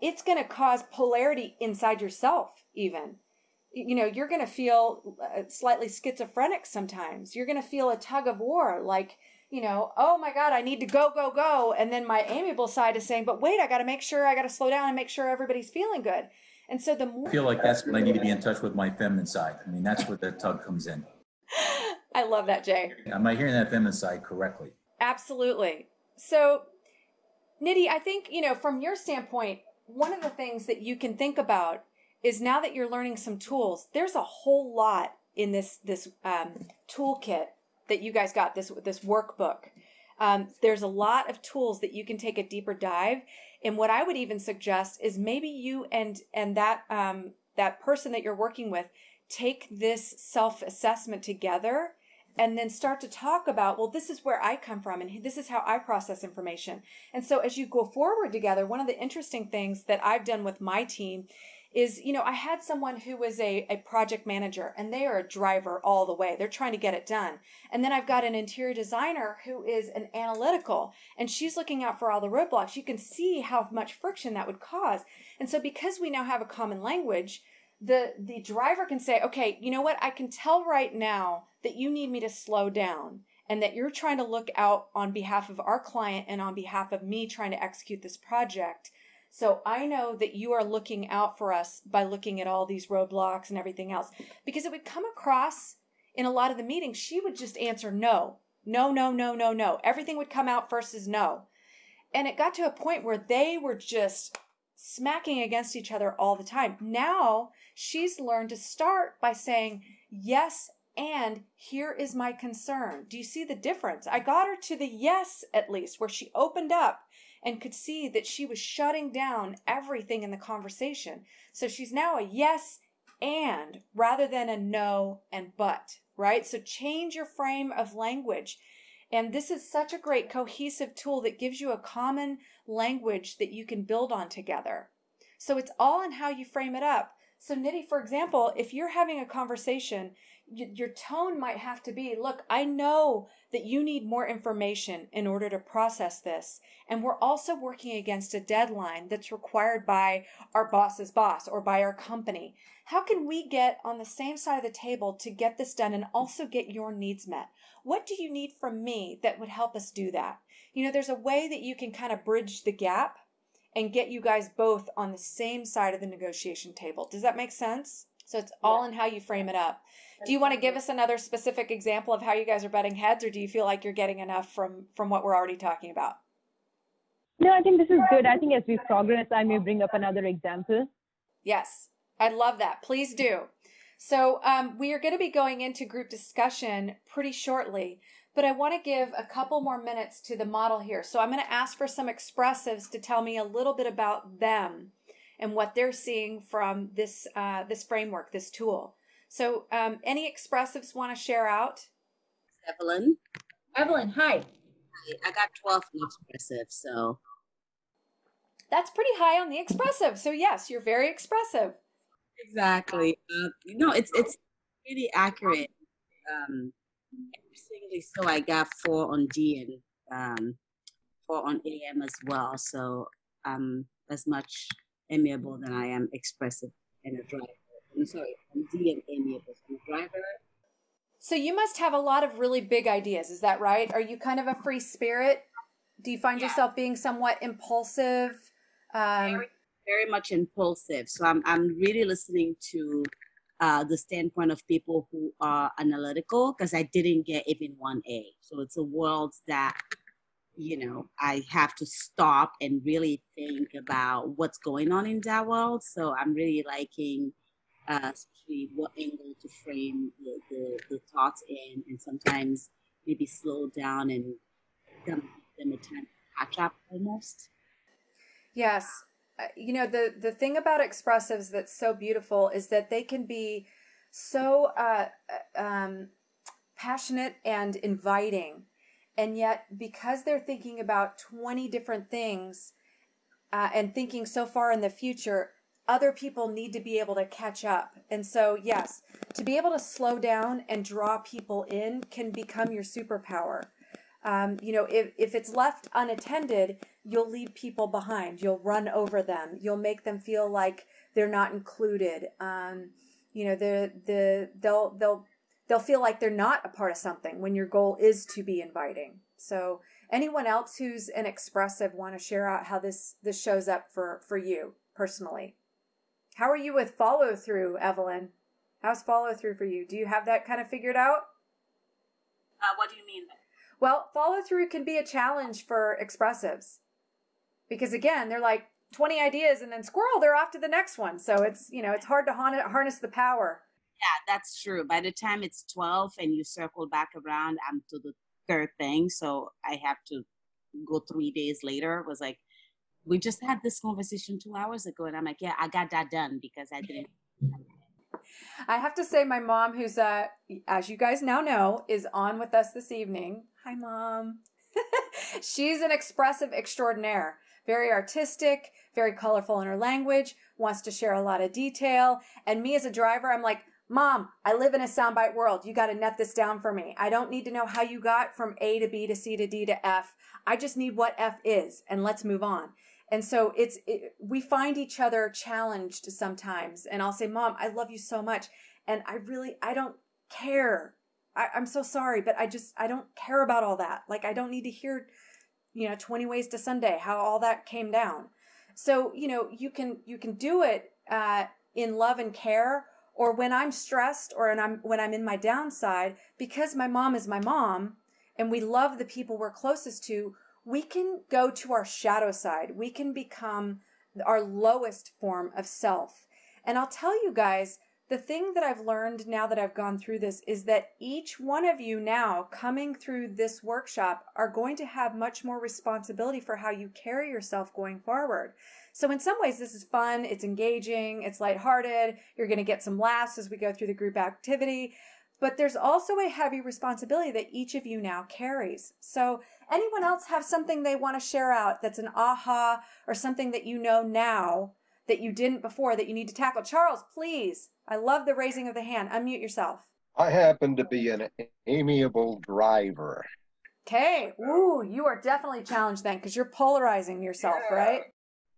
[SPEAKER 1] it's going to cause polarity inside yourself even. You know, you're going to feel slightly schizophrenic sometimes. You're going to feel a tug of war, like, you know, oh my God, I need to go, go, go. And then my amiable side is saying, but wait, I got to slow down and make sure everybody's feeling good. And so the more...
[SPEAKER 5] I feel like that's when I need to be in touch with my feminine side. I mean, that's where the tug comes in.
[SPEAKER 1] I love that, Jay.
[SPEAKER 5] Am I hearing that feminine side correctly?
[SPEAKER 1] Absolutely. So, Nidhi, I think, you know, from your standpoint, one of the things that you can think about is now that you're learning some tools, there's a whole lot in this toolkit that you guys got, this workbook. There's a lot of tools that you can take a deeper dive. And what I would even suggest is maybe you and that person that you're working with take this self-assessment together and then start to talk about, well, this is where I come from and this is how I process information. And so as you go forward together, one of the interesting things that I've done with my team is, you know, I had someone who was a project manager and they are a driver all the way. They're trying to get it done. And then I've got an interior designer who is an analytical and she's looking out for all the roadblocks. You can see how much friction that would cause. And so because we now have a common language, the driver can say, okay, you know what? I can tell right now that you need me to slow down and that you're trying to look out on behalf of our client and on behalf of me trying to execute this project. So I know that you are looking out for us by looking at all these roadblocks and everything else. Because it would come across in a lot of the meetings, she would just answer no. No, no, no, no, no. Everything would come out first as no. And it got to a point where they were just smacking against each other all the time. Now she's learned to start by saying, yes, and here is my concern. Do you see the difference? I got her to the yes, at least, where she opened up and could see that she was shutting down everything in the conversation. So she's now a yes and rather than a no and but, right? So change your frame of language. And this is such a great cohesive tool that gives you a common language that you can build on together. So it's all in how you frame it up. So Nidhi, for example, if you're having a conversation, your tone might have to be, look, I know that you need more information in order to process this. And we're also working against a deadline that's required by our boss's boss or by our company. How can we get on the same side of the table to get this done and also get your needs met? What do you need from me that would help us do that? You know, there's a way that you can kind of bridge the gap and get you guys both on the same side of the negotiation table. Does that make sense? So it's all in how you frame it up. Do you want to give us another specific example of how you guys are butting heads, or do you feel like you're getting enough from what we're already talking about?
[SPEAKER 12] No, I think this is good. I think as we progress, I may bring up another example.
[SPEAKER 1] Yes. I love that. Please do. So we are going to be going into group discussion pretty shortly, but I want to give a couple more minutes to the model here. So I'm going to ask for some expressives to tell me a little bit about them and what they're seeing from this this framework, this tool. So any expressives want to share out?
[SPEAKER 13] Evelyn.
[SPEAKER 6] Evelyn, hi.
[SPEAKER 13] I got 12 in expressive, so.
[SPEAKER 1] That's pretty high on the expressive. So yes, you're very expressive.
[SPEAKER 13] Exactly. No, it's really accurate. Interestingly, so I got 4 on D and 4 on AM as well. So I'm as much amiable than I am expressive and a driver. I'm sorry, I'm D and amiable. I'm a driver.
[SPEAKER 1] So you must have a lot of really big ideas. Is that right? Are you kind of a free spirit? Do you find yourself being somewhat impulsive?
[SPEAKER 13] Very much impulsive. So I'm really listening to the standpoint of people who are analytical, because I didn't get even 1A. So it's a world that, you know, I have to stop and really think about what's going on in that world. So I'm really liking especially what angle to frame the thoughts in, and sometimes maybe slow down and give them a time to catch up almost.
[SPEAKER 1] Yes. You know, the thing about expressives that's so beautiful is that they can be so passionate and inviting. And yet, because they're thinking about 20 different things and thinking so far in the future, other people need to be able to catch up. And so, yes, to be able to slow down and draw people in can become your superpower. You know, if it's left unattended, you'll leave people behind. You'll run over them. You'll make them feel like they're not included. You know, they'll feel like they're not a part of something when your goal is to be inviting. So anyone else who's an expressive want to share out how this shows up for you personally? How are you with follow through, Evelyn? How's follow through for you? Do you have that kind of figured out?
[SPEAKER 13] What do you mean?
[SPEAKER 1] Well, follow through can be a challenge for expressives because again, they're like 20 ideas and then squirrel, they're off to the next one. So it's, you know, it's hard to harness the power.
[SPEAKER 13] Yeah, that's true. By the time it's 12 and you circle back around, I'm to the third thing. So I have to go 3 days later. It was like, we just had this conversation 2 hours ago. And I'm like, yeah, I got that done because I didn't.
[SPEAKER 1] I have to say my mom, who's, as you guys now know, is on with us this evening. Hi, Mom. She's an expressive extraordinaire, very artistic, very colorful in her language, wants to share a lot of detail. And me as a driver, I'm like, Mom, I live in a soundbite world. You got to net this down for me. I don't need to know how you got from A to B to C to D to F. I just need what F is, and let's move on. And so we find each other challenged sometimes. And I'll say, Mom, I love you so much. And I don't care. I'm so sorry, but I don't care about all that. Like, I don't need to hear, 20 Ways to Sunday, how all that came down. So, you can do it in love and care, or when I'm stressed or when I'm in my downside, because my mom is my mom and we love the people we're closest to, we can go to our shadow side. We can become our lowest form of self. And I'll tell you guys, the thing that I've learned now that I've gone through this is that each one of you now coming through this workshop are going to have much more responsibility for how you carry yourself going forward. So in some ways, this is fun. It's engaging. It's lighthearted. You're going to get some laughs as we go through the group activity. But there's also a heavy responsibility that each of you now carries. So anyone else have something they want to share out that's an aha or something that you know now that you didn't before that you need to tackle? Charles, please. I love the raising of the hand. Unmute yourself.
[SPEAKER 14] I happen to be an amiable driver.
[SPEAKER 1] Okay. Ooh, you are definitely challenged then because you're polarizing yourself, right?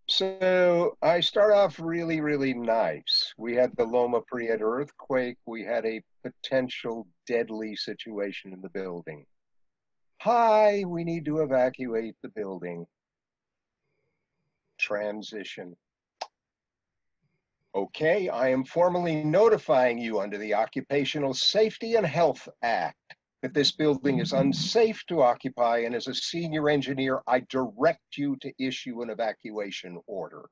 [SPEAKER 14] So I start off really, really nice. We had the Loma Prieta earthquake. We had a potential deadly situation in the building. Hi, we need to evacuate the building. Transition. Okay, I am formally notifying you under the Occupational Safety and Health Act that this building is unsafe to occupy, and as a senior engineer, I direct you to issue an evacuation order.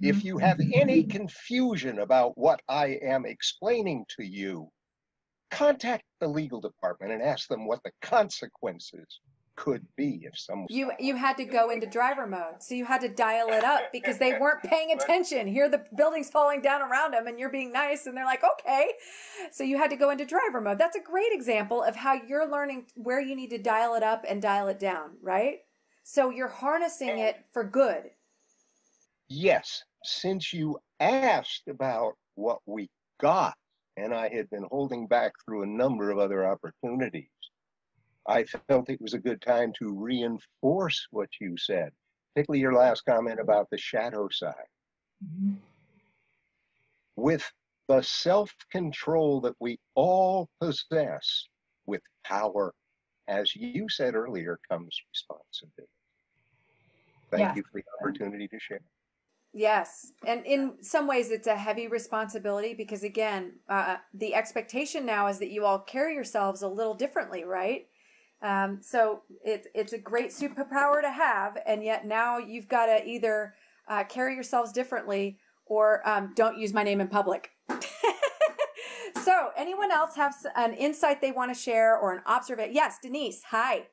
[SPEAKER 14] If you have any confusion about what I am explaining to you, contact the legal department and ask them what the consequences could be if someone...
[SPEAKER 1] You had to go into driver mode, so you had to dial it up because they weren't paying attention. Here the building's falling down around them and you're being nice and they're like, okay. So you had to go into driver mode. That's a great example of how you're learning where you need to dial it up and dial it down, right? So you're harnessing it for good.
[SPEAKER 14] Yes, since you asked about what we got, and I had been holding back through a number of other opportunities, I felt it was a good time to reinforce what you said, particularly your last comment about the shadow side. With the self-control that we all possess, with power, as you said earlier, comes responsibility. Thank you for the opportunity to share.
[SPEAKER 1] Yes. And in some ways, it's a heavy responsibility because, again, the expectation now is that you all carry yourselves a little differently, right? So it's a great superpower to have. And yet now you've got to either carry yourselves differently or don't use my name in public. So anyone else have an insight they want to share or an observation? Yes, Denise. Hi.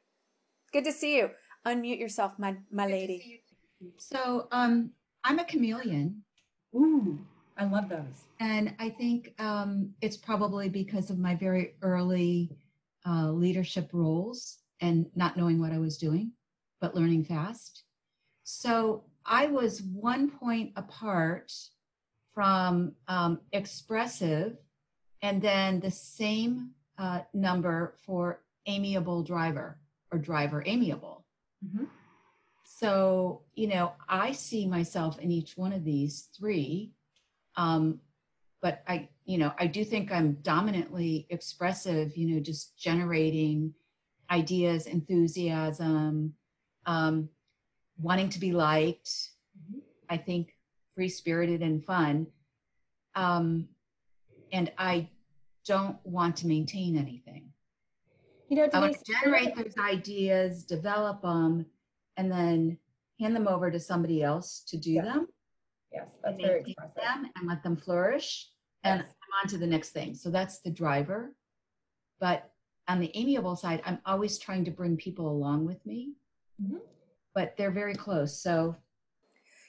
[SPEAKER 1] Good to see you. Unmute yourself, my lady.
[SPEAKER 15] So, I'm a chameleon.
[SPEAKER 6] Ooh, I love those.
[SPEAKER 15] And I think it's probably because of my very early leadership roles and not knowing what I was doing, but learning fast. So I was 1 point apart from expressive and then the same number for amiable driver or driver amiable. So, you know, I see myself in each one of these three, but I do think I'm dominantly expressive, you know, just generating ideas, enthusiasm, wanting to be liked. I think free-spirited and fun. And I don't want to maintain anything.
[SPEAKER 6] You know,
[SPEAKER 15] I want
[SPEAKER 6] Denise,
[SPEAKER 15] to generate those ideas, develop them, and then hand them over to somebody else to do them.
[SPEAKER 6] Yes, that's very expressive.
[SPEAKER 15] Them and let them flourish, and I'm on to the next thing. So that's the driver. But on the amiable side, I'm always trying to bring people along with me, but they're very close. So,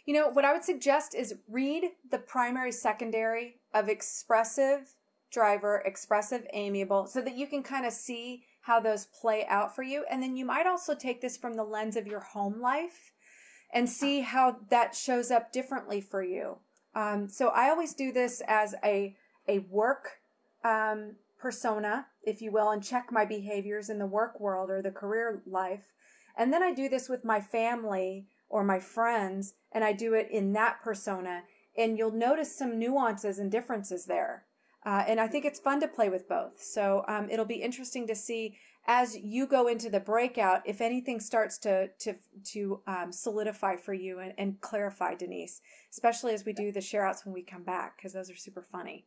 [SPEAKER 1] you know, what I would suggest is read the primary, secondary of expressive driver, expressive amiable, so that you can kind of see how those play out for you. And then you might also take this from the lens of your home life and see how that shows up differently for you. So I always do this as a work persona, if you will, and check my behaviors in the work world or the career life. And then I do this with my family or my friends, and I do it in that persona. And you'll notice some nuances and differences there. And I think it's fun to play with both. So it'll be interesting to see as you go into the breakout, if anything starts to solidify for you and clarify, Denise, especially as we do the share outs when we come back, because those are super funny.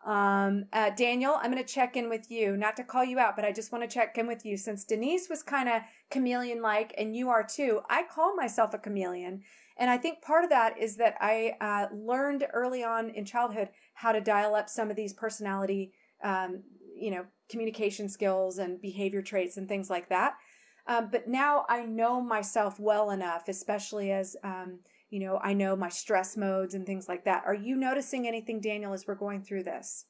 [SPEAKER 1] Daniel, I'm going to check in with you, not to call you out, but I just want to check in with you since Denise was kind of chameleon-like and you are too. I call myself a chameleon. And I think part of that is that I learned early on in childhood how to dial up some of these personality, communication skills and behavior traits and things like that. But now I know myself well enough, especially as, I know my stress modes and things like that. Are you noticing anything, Daniel, as we're going through this?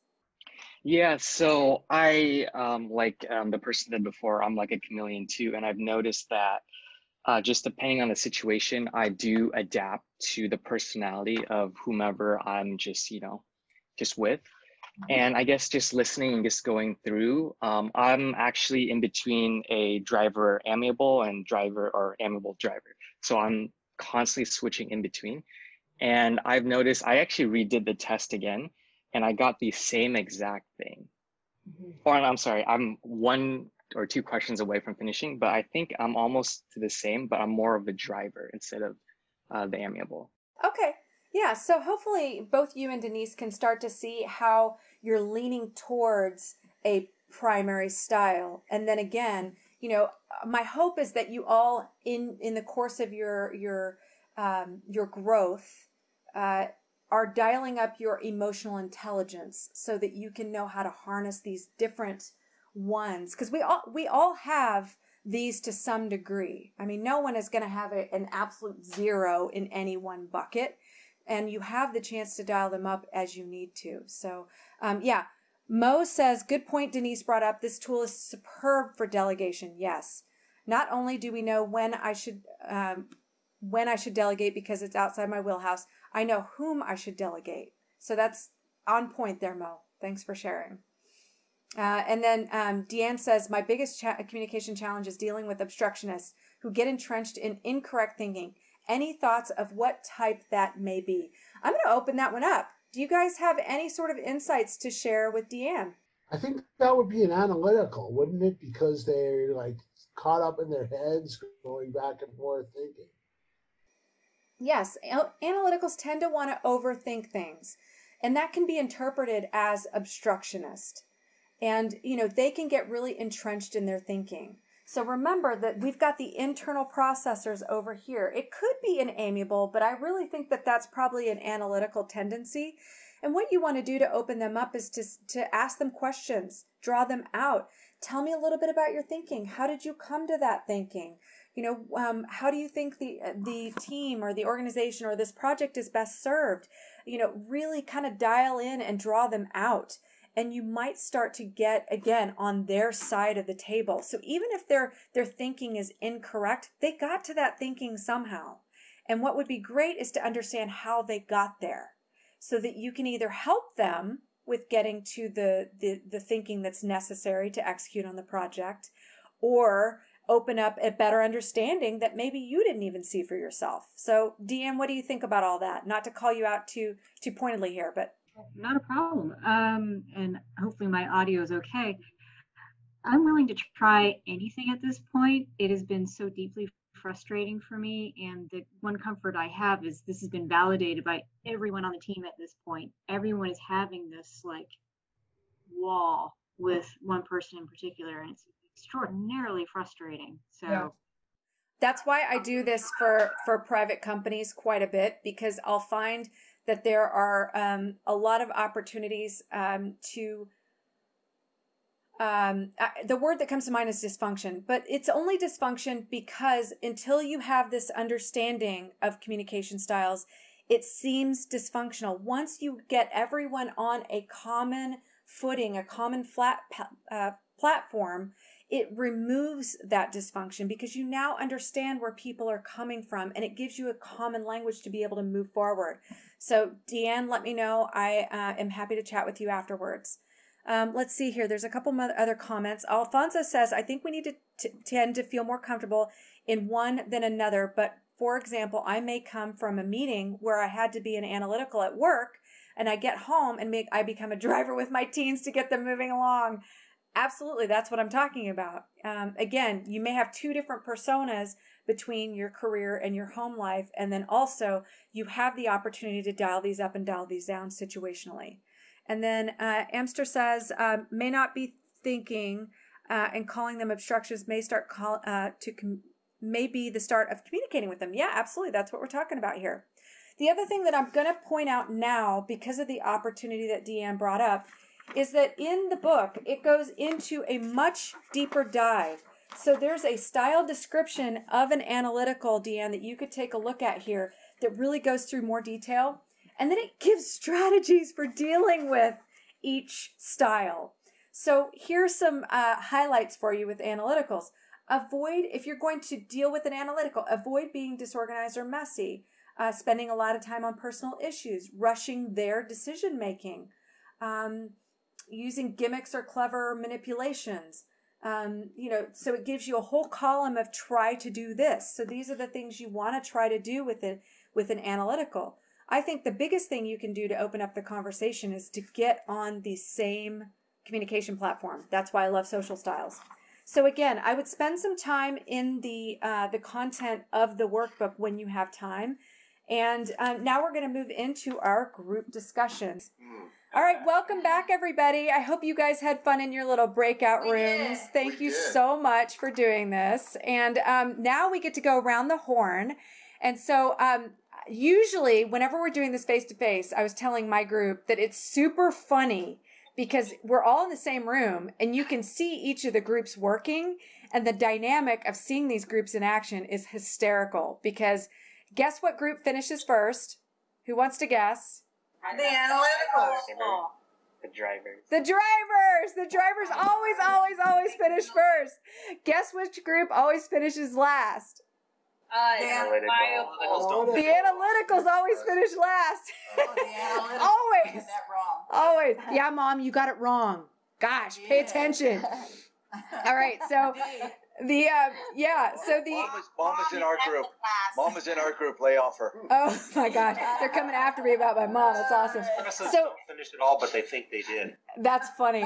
[SPEAKER 8] Yeah, so I, the person said before, I'm like a chameleon too. And I've noticed that just depending on the situation, I do adapt to the personality of whomever I'm just with. And I guess just listening and just going through, I'm actually in between a driver amiable and driver or amiable driver. So I'm constantly switching in between. And I've noticed I actually redid the test again and I got the same exact thing. Or I'm sorry, I'm 1 or 2 questions away from finishing, but I think I'm almost to the same, but I'm more of a driver instead of the amiable.
[SPEAKER 1] Okay. Yeah. So hopefully both you and Denise can start to see how you're leaning towards a primary style. And then again, my hope is that you all in the course of your growth are dialing up your emotional intelligence so that you can know how to harness these different ones. Because we all have these to some degree. I mean, no one is going to have an absolute zero in any one bucket, and you have the chance to dial them up as you need to. So, yeah. Mo says, good point Denise brought up. This tool is superb for delegation. Yes. Not only do we know when I should delegate because it's outside my wheelhouse, I know whom I should delegate. So that's on point there, Mo. Thanks for sharing. And then Deanne says, my biggest communication challenge is dealing with obstructionists who get entrenched in incorrect thinking. Any thoughts of what type that may be? I'm going to open that one up. Do you guys have any sort of insights to share with Deanne?
[SPEAKER 3] I think that would be an analytical, wouldn't it? Because they're like caught up in their heads, going back and forth thinking.
[SPEAKER 1] Yes, analyticals tend to want to overthink things, and that can be interpreted as obstructionist. And, you know, they can get really entrenched in their thinking. So remember that we've got the internal processors over here. It could be an amiable, but I really think that that's probably an analytical tendency. And what you want to do to open them up is to ask them questions, draw them out. Tell me a little bit about your thinking. How did you come to that thinking? You know, how do you think the team or the organization or this project is best served? You know, really kind of dial in and draw them out. And you might start to get, again, on their side of the table. So even if their thinking is incorrect, they got to that thinking somehow. And what would be great is to understand how they got there so that you can either help them with getting to the thinking that's necessary to execute on the project, or open up a better understanding that maybe you didn't even see for yourself. So, Deanne, what do you think about all that? Not to call you out too pointedly here, but...
[SPEAKER 16] Not a problem. And hopefully my audio is okay. I'm willing to try anything at this point. It has been so deeply frustrating for me. And the one comfort I have is this has been validated by everyone on the team at this point. Everyone is having this like wall with one person in particular. And it's extraordinarily frustrating. So
[SPEAKER 1] yeah. That's why I do this for private companies quite a bit, because I'll find that there are a lot of opportunities to, the word that comes to mind is dysfunction, but it's only dysfunction because until you have this understanding of communication styles, it seems dysfunctional. Once you get everyone on a common footing, a common flat platform, it removes that dysfunction because you now understand where people are coming from, and it gives you a common language to be able to move forward. So, Deanne, let me know. I am happy to chat with you afterwards. Let's see here. There's a couple other comments. Alfonso says, I think we need to tend to feel more comfortable in one than another. But, for example, I may come from a meeting where I had to be an analytical at work, and I get home and I become a driver with my teens to get them moving along. Absolutely, that's what I'm talking about. Again, you may have two different personas between your career and your home life, and then also you have the opportunity to dial these up and dial these down situationally. And then Amster says, may not be thinking and calling them obstructions may start may be the start of communicating with them. Yeah, absolutely, that's what we're talking about here. The other thing that I'm going to point out now, because of the opportunity that Deanne brought up, is that in the book, it goes into a much deeper dive. So there's a style description of an analytical, Deanne, that you could take a look at here that really goes through more detail. And then it gives strategies for dealing with each style. So here's some highlights for you with analyticals. Avoid, if you're going to deal with an analytical, avoid being disorganized or messy, spending a lot of time on personal issues, rushing their decision-making, using gimmicks or clever manipulations. So it gives you a whole column of try to do this. So these are the things you want to try to do with an analytical. I think the biggest thing you can do to open up the conversation is to get on the same communication platform. That's why I love social styles. So again, I would spend some time in the content of the workbook when you have time. And now we're going to move into our group discussions. All right, welcome back, everybody. I hope you guys had fun in your little breakout rooms. Thank you so much for doing this. And now we get to go around the horn. And so usually whenever we're doing this face-to-face, I was telling my group that it's super funny because we're all in the same room and you can see each of the groups working, and the dynamic of seeing these groups in action is hysterical because guess what group finishes first? Who wants to guess?
[SPEAKER 10] The Analyticals.
[SPEAKER 2] The drivers.
[SPEAKER 1] The drivers! The drivers always finish first. Guess which group always finishes last?
[SPEAKER 10] The Analyticals don't.
[SPEAKER 1] The Analyticals always finish last. Always. Always. Yeah, Mom, you got it wrong. Gosh, pay attention. All right, so the
[SPEAKER 17] Mom is in our group. Mom is in our group. Lay off her.
[SPEAKER 1] Oh my gosh, they're coming after me about my mom. That's awesome.
[SPEAKER 2] Expressives
[SPEAKER 1] So
[SPEAKER 2] don't finish it all, but they think they did.
[SPEAKER 1] that's funny.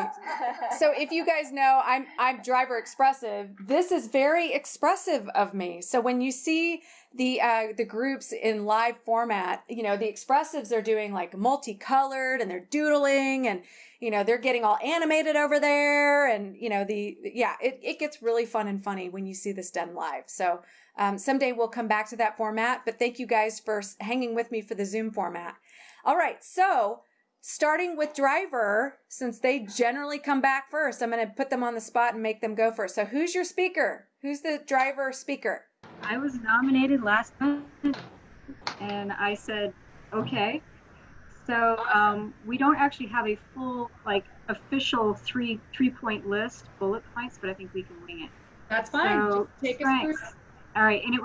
[SPEAKER 1] So if you guys know, I'm driver expressive. This is very expressive of me. So when you see the groups in live format, you know, the expressives are doing like multicolored and they're doodling and you know, they're getting all animated over there. And, you know, it gets really fun and funny when you see this done live. So someday we'll come back to that format. But thank you guys for hanging with me for the Zoom format. All right. So starting with driver, since they generally come back first, I'm going to put them on the spot and make them go first. So who's your speaker? Who's the driver speaker?
[SPEAKER 16] I was nominated last month and I said, okay. So we don't actually have a full, like, official three-point list, bullet points, but I think we can wing it.
[SPEAKER 6] That's fine.
[SPEAKER 16] So,
[SPEAKER 6] Just take us
[SPEAKER 16] thanks.
[SPEAKER 6] through.
[SPEAKER 16] All right, and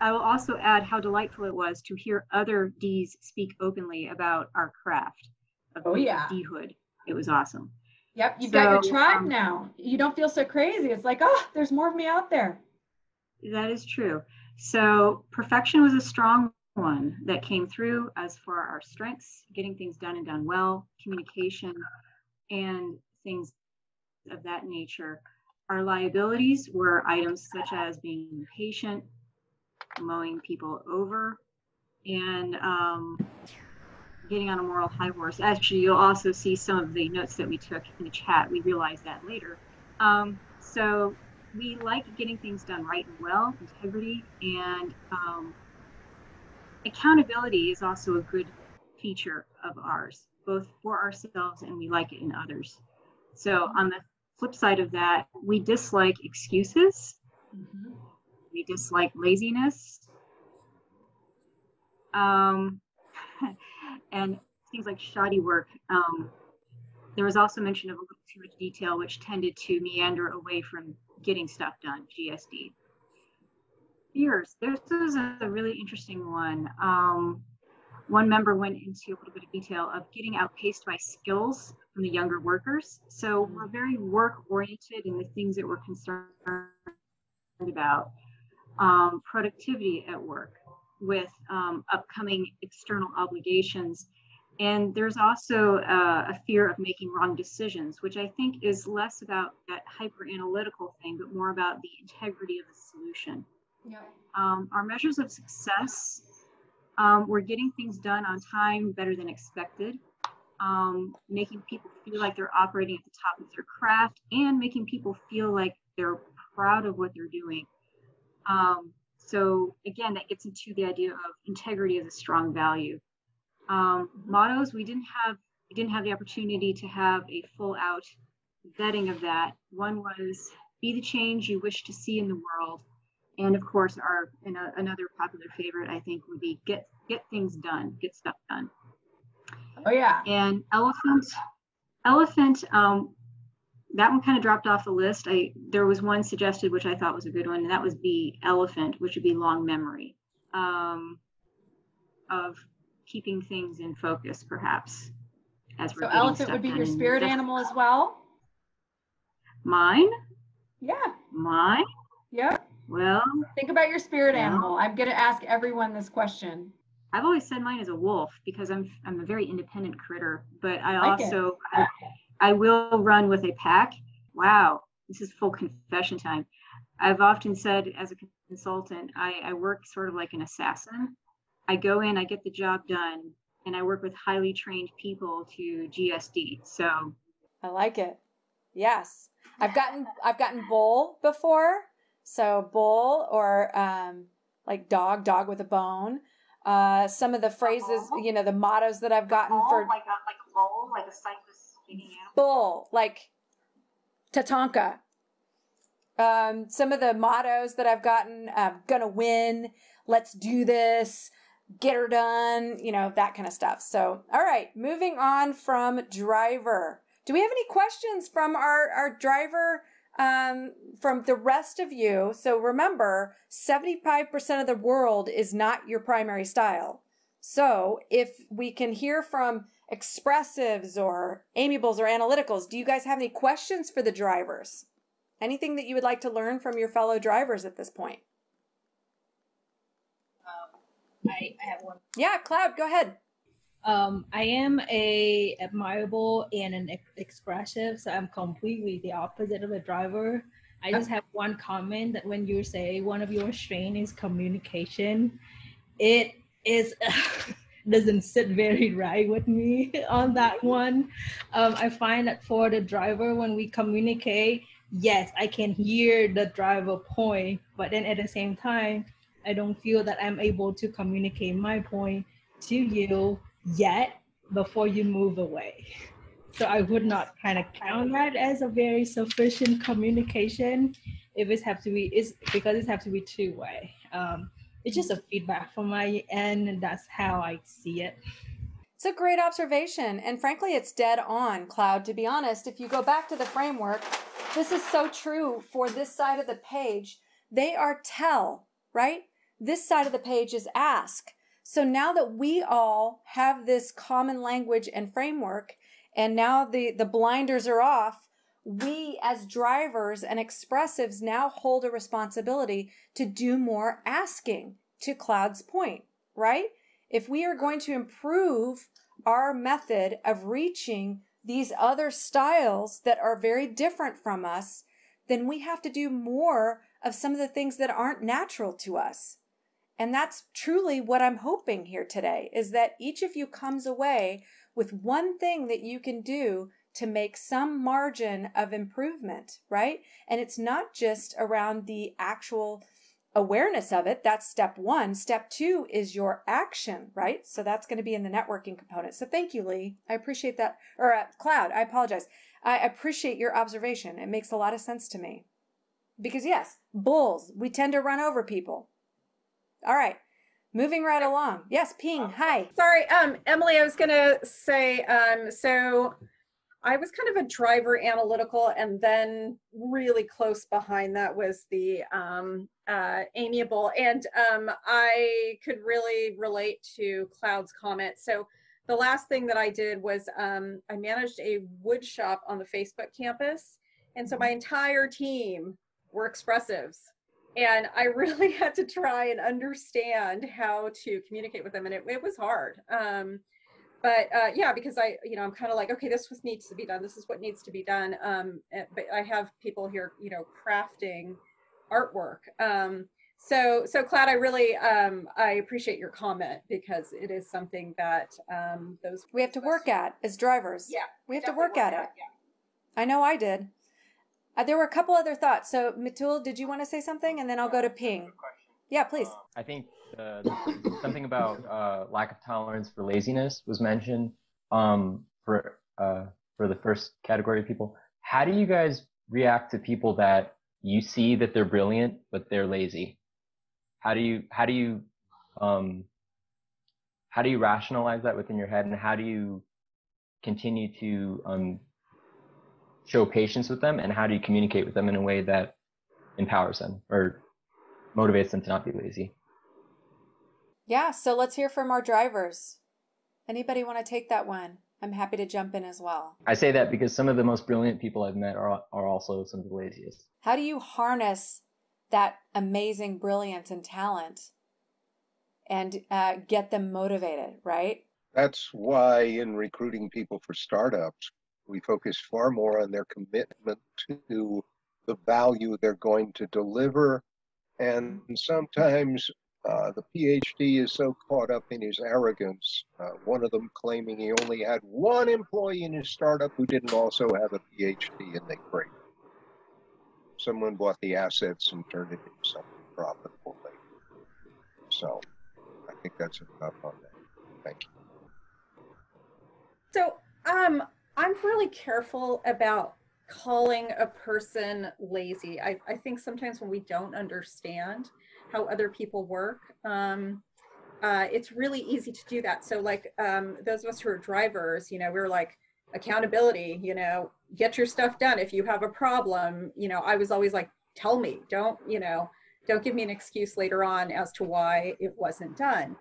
[SPEAKER 16] I will also add how delightful it was to hear other Ds speak openly about our craft of D-hood. It was awesome.
[SPEAKER 6] Yep, you've got your tribe now. You don't feel so crazy. It's like, oh, there's more of me out there.
[SPEAKER 16] That is true. So perfection was a strong one that came through. As for our strengths, getting things done and done well, communication, and things of that nature. Our liabilities were items such as being impatient, mowing people over, and getting on a moral high horse. Actually, you'll also see some of the notes that we took in the chat. We realized that later. So we like getting things done right and well, integrity, and accountability is also a good feature of ours, both for ourselves and we like it in others. So on the flip side of that, we dislike excuses. We dislike laziness. And things like shoddy work. There was also mention of a little too much detail, which tended to meander away from getting stuff done, GSD. Fears. This is a really interesting one. One member went into a little bit of detail of getting outpaced by skills from the younger workers. So we're very work-oriented in the things that we're concerned about. Productivity at work with upcoming external obligations. And there's also a fear of making wrong decisions, which I think is less about that hyper-analytical thing, but more about the integrity of the solution. Our measures of success, we're getting things done on time better than expected, making people feel like they're operating at the top of their craft, and making people feel like they're proud of what they're doing. So again, that gets into the idea of integrity as a strong value. Mottos, we didn't have the opportunity to have a full out vetting of that. One was be the change you wish to see in the world. And of course, another popular favorite, I think, would be get things done, get stuff done.
[SPEAKER 6] Oh yeah.
[SPEAKER 16] And elephant, that one kind of dropped off the list. There was one suggested, which I thought was a good one, and that was be elephant, which would be long memory, of keeping things in focus, perhaps.
[SPEAKER 6] So elephant would be your spirit animal as well?
[SPEAKER 16] Mine?
[SPEAKER 6] Yeah.
[SPEAKER 16] Mine?
[SPEAKER 6] Yep.
[SPEAKER 16] Well,
[SPEAKER 6] think about your spirit animal. I'm going to ask everyone this question.
[SPEAKER 16] I've always said mine is a wolf because I'm a very independent critter, but I will run with a pack. Wow, this is full confession time. I've often said as a consultant, I work sort of like an assassin. I go in, I get the job done, and I work with highly trained people to GSD. So
[SPEAKER 1] I like it. Yes, I've gotten bull before. So bull or like dog with a bone. some of the phrases, you know, the mottos that I've gotten for
[SPEAKER 16] like a bull, like a cyclist speaking animal.
[SPEAKER 1] bull, like Tatanka. Some of the mottos that I've gotten, gonna win, let's do this, get her done, you know, that kind of stuff. So, all right, moving on from driver. Do we have any questions from our driver, from the rest of you? So remember, 75% of the world is not your primary style. So if we can hear from expressives or amiables or analyticals, do you guys have any questions for the drivers? Anything that you would like to learn from your fellow drivers at this point?
[SPEAKER 18] I have one.
[SPEAKER 1] Yeah, Cloud, go ahead.
[SPEAKER 18] I am a admirable and an expressive, so I'm completely the opposite of a driver. I just have one comment that when you say one of your strengths is communication, it is doesn't sit very right with me on that one. I find that for the driver, when we communicate, yes, I can hear the driver point, but then at the same time, I don't feel that I'm able to communicate my point to you yet before you move away. So I would not kind of count that as a very sufficient communication. If it have to be, it's because it have to be two-way. It's just a feedback from my end, and that's how I see it.
[SPEAKER 1] It's a great observation. And frankly, it's dead on, Cloud. To be honest, if you go back to the framework, this is so true for this side of the page. They are tell, right? This side of the page is ask. So now that we all have this common language and framework, and now the blinders are off, we as drivers and expressives now hold a responsibility to do more asking, to Cloud's point, right? If we are going to improve our method of reaching these other styles that are very different from us, then we have to do more of some of the things that aren't natural to us. And that's truly what I'm hoping here today, is that each of you comes away with one thing that you can do to make some margin of improvement, right? And it's not just around the actual awareness of it. That's step one. Step two is your action, right? So that's going to be in the networking component. So thank you, Lee. I appreciate that. Or Cloud, I apologize. I appreciate your observation. It makes a lot of sense to me. Because yes, bulls, we tend to run over people. All right, moving right along. Yes, Ping, hi.
[SPEAKER 19] Sorry, Emily, I was gonna say, so I was kind of a driver analytical, and then really close behind that was the amiable, and I could really relate to Cloud's comment. So the last thing that I did was I managed a wood shop on the Facebook campus, and so my entire team were expressives. And I really had to try and understand how to communicate with them, and it was hard. But yeah, because I'm kind of like, okay, this needs to be done. This is what needs to be done. But I have people here, crafting artwork. So Cloud, I really, I appreciate your comment, because it is something that
[SPEAKER 1] we have to work at as drivers.
[SPEAKER 19] Yeah,
[SPEAKER 1] we have to work at it. Yeah. I know I did. There were a couple other thoughts. So Mitul, did you want to say something? And then I'll go to Ping. Yeah, please.
[SPEAKER 9] I think something about lack of tolerance for laziness was mentioned for the first category of people. How do you guys react to people that you see that they're brilliant but they're lazy? How do you rationalize that within your head, and how do you continue to show patience with them, and how do you communicate with them in a way that empowers them or motivates them to not be lazy?
[SPEAKER 1] Yeah, so let's hear from our drivers. Anybody want to take that one? I'm happy to jump in as well.
[SPEAKER 9] I say that because some of the most brilliant people I've met are also some of the laziest.
[SPEAKER 1] How do you harness that amazing brilliance and talent and get them motivated, right?
[SPEAKER 14] That's why in recruiting people for startups, we focus far more on their commitment to the value they're going to deliver. And sometimes the PhD is so caught up in his arrogance, one of them claiming he only had one employee in his startup who didn't also have a PhD, and they break. Someone bought the assets and turned it into something profitable later. So I think that's enough on that. Thank you.
[SPEAKER 19] So I'm really careful about calling a person lazy. I think sometimes when we don't understand how other people work, it's really easy to do that. So like those of us who are drivers, you know, we're like, accountability, you know, get your stuff done. If you have a problem, you know, I was always like, tell me, don't give me an excuse later on as to why it wasn't done.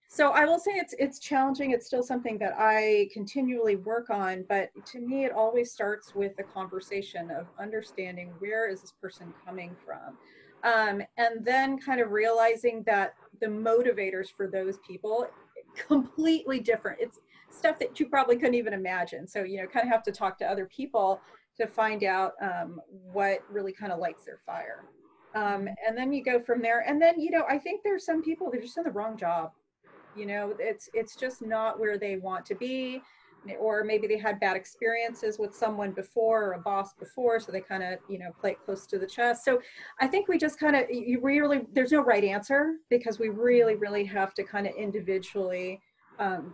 [SPEAKER 19] So I will say it's challenging. It's still something that I continually work on, but to me, it always starts with the conversation of understanding where is this person coming from? And then kind of realizing that the motivators for those people completely different. It's stuff that you probably couldn't even imagine. So, you know, kind of have to talk to other people to find out what really kind of lights their fire. And then you go from there. And then, you know, I think there's some people that are just in the wrong job. You know, it's just not where they want to be, or maybe they had bad experiences with someone before or a boss before, so they kind of, you know, play it close to the chest. So I think we just kind of, there's no right answer, because we really, really have to kind of individually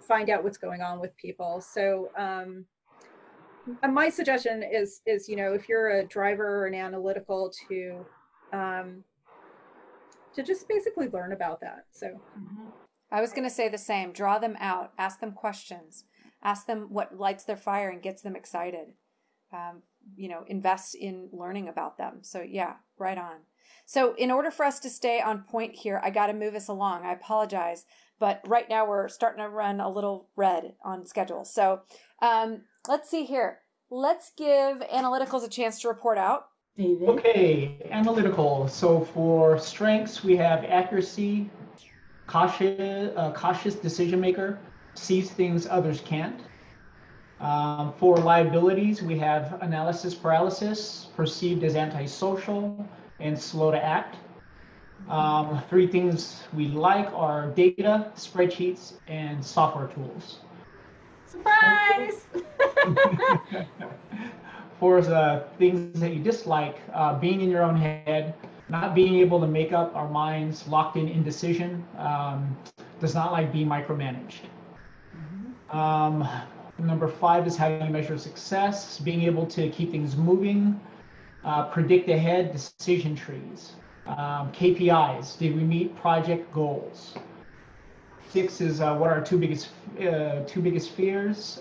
[SPEAKER 19] find out what's going on with people. So my suggestion is, you know, if you're a driver or an analytical, to just basically learn about that. So.
[SPEAKER 1] I was going to say the same. Draw them out. Ask them questions. Ask them what lights their fire and gets them excited. You know, invest in learning about them. So yeah, right on. So in order for us to stay on point here, I got to move us along. I apologize, but right now we're starting to run a little red on schedule. So let's see here. Let's give Analyticals a chance to report out.
[SPEAKER 20] David. Okay, analytical. So for strengths, we have accuracy, cautious decision maker, sees things others can't. For liabilities, we have analysis paralysis, perceived as antisocial and slow to act. 3 things we like are data, spreadsheets, and software tools.
[SPEAKER 6] Surprise!
[SPEAKER 20] For things that you dislike, being in your own head, not being able to make up our minds, locked in indecision, does not like being micromanaged. Number 5 is how you measure success, being able to keep things moving, predict ahead, decision trees. KPIs, did we meet project goals? 6 is what are our two biggest fears?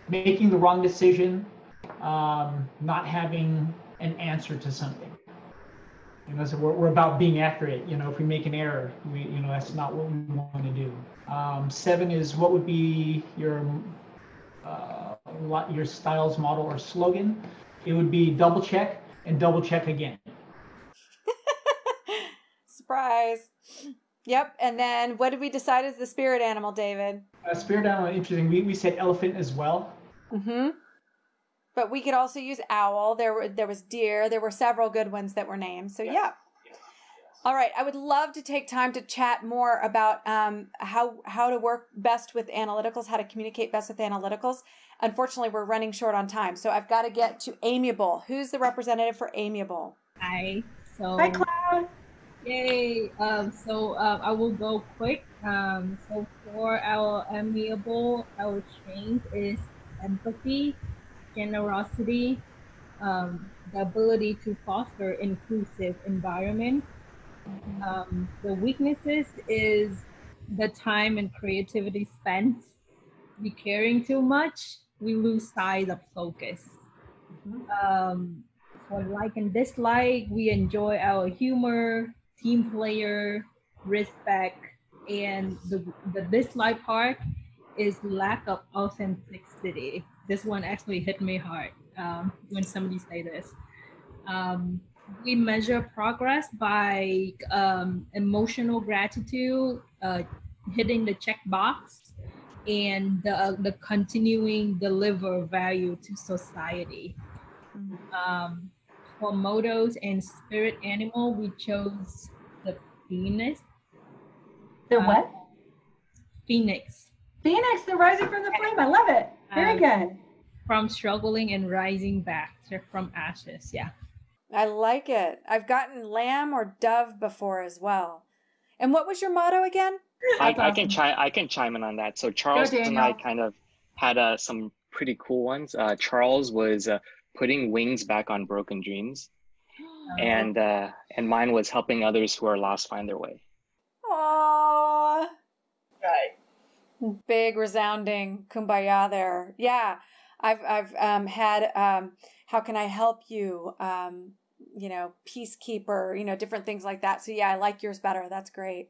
[SPEAKER 20] Making the wrong decision, not having an answer to something. You know, so we're about being accurate. You know, if we make an error, you know, that's not what we want to do. 7 is what would be your styles model or slogan. It would be double check and double check again.
[SPEAKER 1] Surprise. Yep. And then what did we decide is the spirit animal, David?
[SPEAKER 20] Spirit animal, interesting. We said elephant as well.
[SPEAKER 1] But we could also use owl. There was deer. There were several good ones that were named. So yeah. All right. I would love to take time to chat more about how to work best with Analyticals, how to communicate best with Analyticals. Unfortunately, we're running short on time. So I've got to get to Amiable. Who's the representative for Amiable?
[SPEAKER 18] Hi. So
[SPEAKER 6] hi, Cloud.
[SPEAKER 18] Yay. I will go quick. So for our Amiable, our strength is empathy, generosity, the ability to foster inclusive environment. The weaknesses is the time and creativity spent. We caring too much, we lose sight of focus. For like and dislike, we enjoy our humor, team player, respect, and the dislike part is lack of authenticity. This one actually hit me hard when somebody say this. We measure progress by emotional gratitude, hitting the check box, and the continuing deliver value to society. For mottos and spirit animal, we chose the phoenix.
[SPEAKER 6] The what?
[SPEAKER 18] Phoenix.
[SPEAKER 6] Phoenix, the rising from the flame. I love it. Very good.
[SPEAKER 18] From struggling and rising back from ashes. Yeah.
[SPEAKER 1] I like it. I've gotten lamb or dove before as well. And what was your motto again?
[SPEAKER 8] I can chime in on that. So Charles and I kind of had some pretty cool ones. Charles was putting wings back on broken dreams, and mine was helping others who are lost find their way.
[SPEAKER 1] Aww.
[SPEAKER 10] Right.
[SPEAKER 1] Big resounding kumbaya there. Yeah, I've had how can I help you? You know, peacekeeper. You know, different things like that. So yeah, I like yours better. That's great.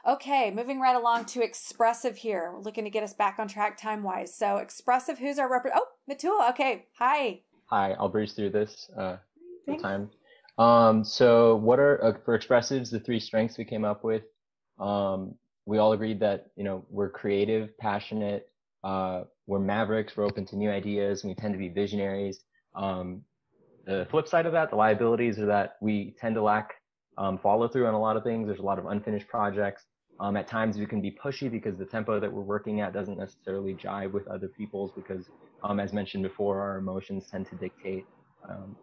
[SPEAKER 1] Okay, moving right along to expressive here. We're looking to get us back on track time-wise. So expressive, who's our Oh, Matul. Okay, hi.
[SPEAKER 9] Hi, I'll breeze through this for time. So what are, for expressives, the 3 strengths we came up with? We all agreed that, you know, we're creative, passionate, we're mavericks, we're open to new ideas, and we tend to be visionaries. The flip side of that, the liabilities, are that we tend to lack follow through on a lot of things. There's a lot of unfinished projects. At times we can be pushy because the tempo that we're working at doesn't necessarily jive with other people's because, as mentioned before, our emotions tend to dictate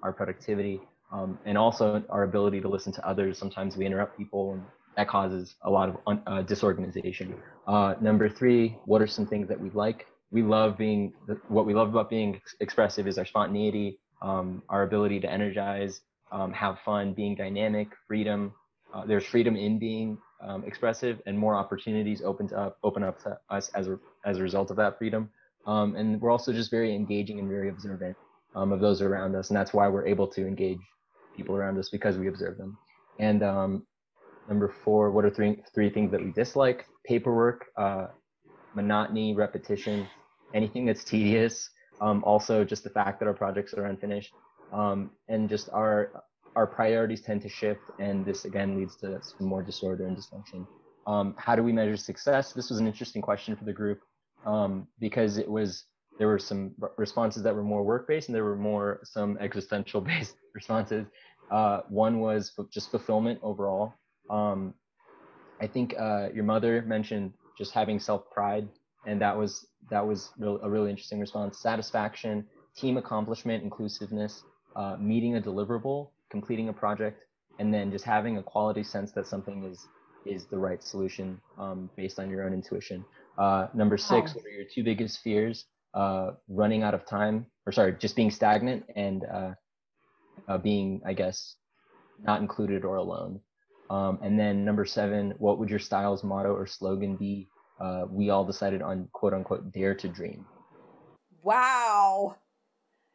[SPEAKER 9] our productivity. And also our ability to listen to others. Sometimes we interrupt people, and that causes a lot of disorganization. Number 3, what are some things that we like? We love what we love about being expressive is our spontaneity, our ability to energize, have fun, being dynamic, freedom. There's freedom in being expressive, and more opportunities open up to us as a result of that freedom. And we're also just very engaging and very observant of those around us, and that's why we're able to engage people around us, because we observe them. And number 4, what are three things that we dislike? Paperwork, monotony, repetition, anything that's tedious. Also just the fact that our projects are unfinished, and just our priorities tend to shift, and this again leads to some more disorder and dysfunction. How do we measure success? This was an interesting question for the group, because there were some responses that were more work-based, and there were some existential-based responses. One was just fulfillment overall. I think your mother mentioned just having self-pride, and that was a really interesting response. Satisfaction, team accomplishment, inclusiveness, meeting a deliverable, completing a project, and then just having a quality sense that something is the right solution based on your own intuition. Number 6, what are your 2 biggest fears? Running out of time, just being stagnant, and being, I guess, not included or alone. And then number 7, what would your style's motto or slogan be? We all decided on quote unquote dare to dream.
[SPEAKER 1] Wow.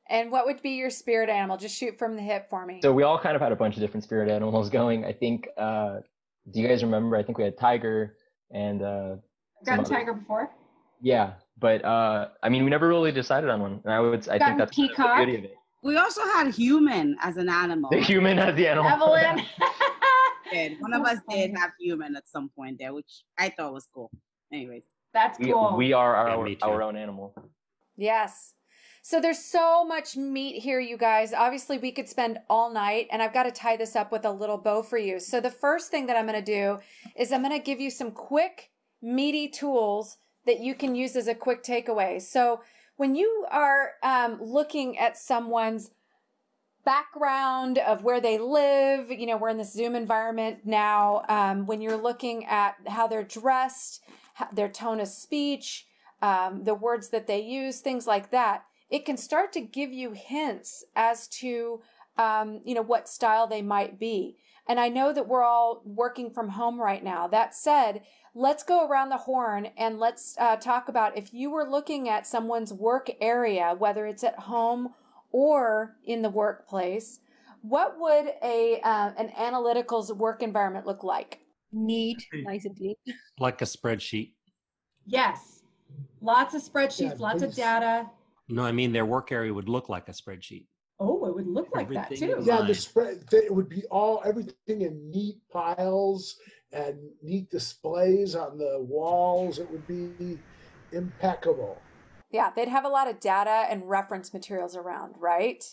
[SPEAKER 1] And what would be your spirit animal? Just shoot from the hip for me.
[SPEAKER 9] So we all kind of had a bunch of different spirit animals going. I think, do you guys remember? I think we had tiger and
[SPEAKER 6] gotten tiger before.
[SPEAKER 9] Yeah, but I mean, we never really decided on one. And I think that's kind of the beauty of it.
[SPEAKER 13] We also had human as an animal.
[SPEAKER 9] The human as the animal.
[SPEAKER 1] Evelyn.
[SPEAKER 13] One of us did have human at some point there, which I thought was cool. Anyways,
[SPEAKER 6] that's cool.
[SPEAKER 9] We are our own animal.
[SPEAKER 1] Yes. So there's so much meat here, you guys. Obviously, we could spend all night, and I've got to tie this up with a little bow for you. So the first thing that I'm going to do is I'm going to give you some quick, meaty tools that you can use as a quick takeaway. So when you are looking at someone's background of where they live, you know, we're in this Zoom environment now, when you're looking at how they're dressed, their tone of speech, the words that they use, things like that, it can start to give you hints as to, you know, what style they might be. And I know that we're all working from home right now. That said, let's go around the horn and let's talk about if you were looking at someone's work area, whether it's at home or in the workplace, what would an Analyticals work environment look like?
[SPEAKER 18] Neat, nice and clean.
[SPEAKER 21] Like a spreadsheet.
[SPEAKER 6] Yes. Lots of spreadsheets, lots of data.
[SPEAKER 21] No, I mean their work area would look like a spreadsheet.
[SPEAKER 6] Oh, it would look like that too.
[SPEAKER 3] Yeah, it would be everything in neat piles and neat displays on the walls. It would be impeccable.
[SPEAKER 1] Yeah, they'd have a lot of data and reference materials around, right?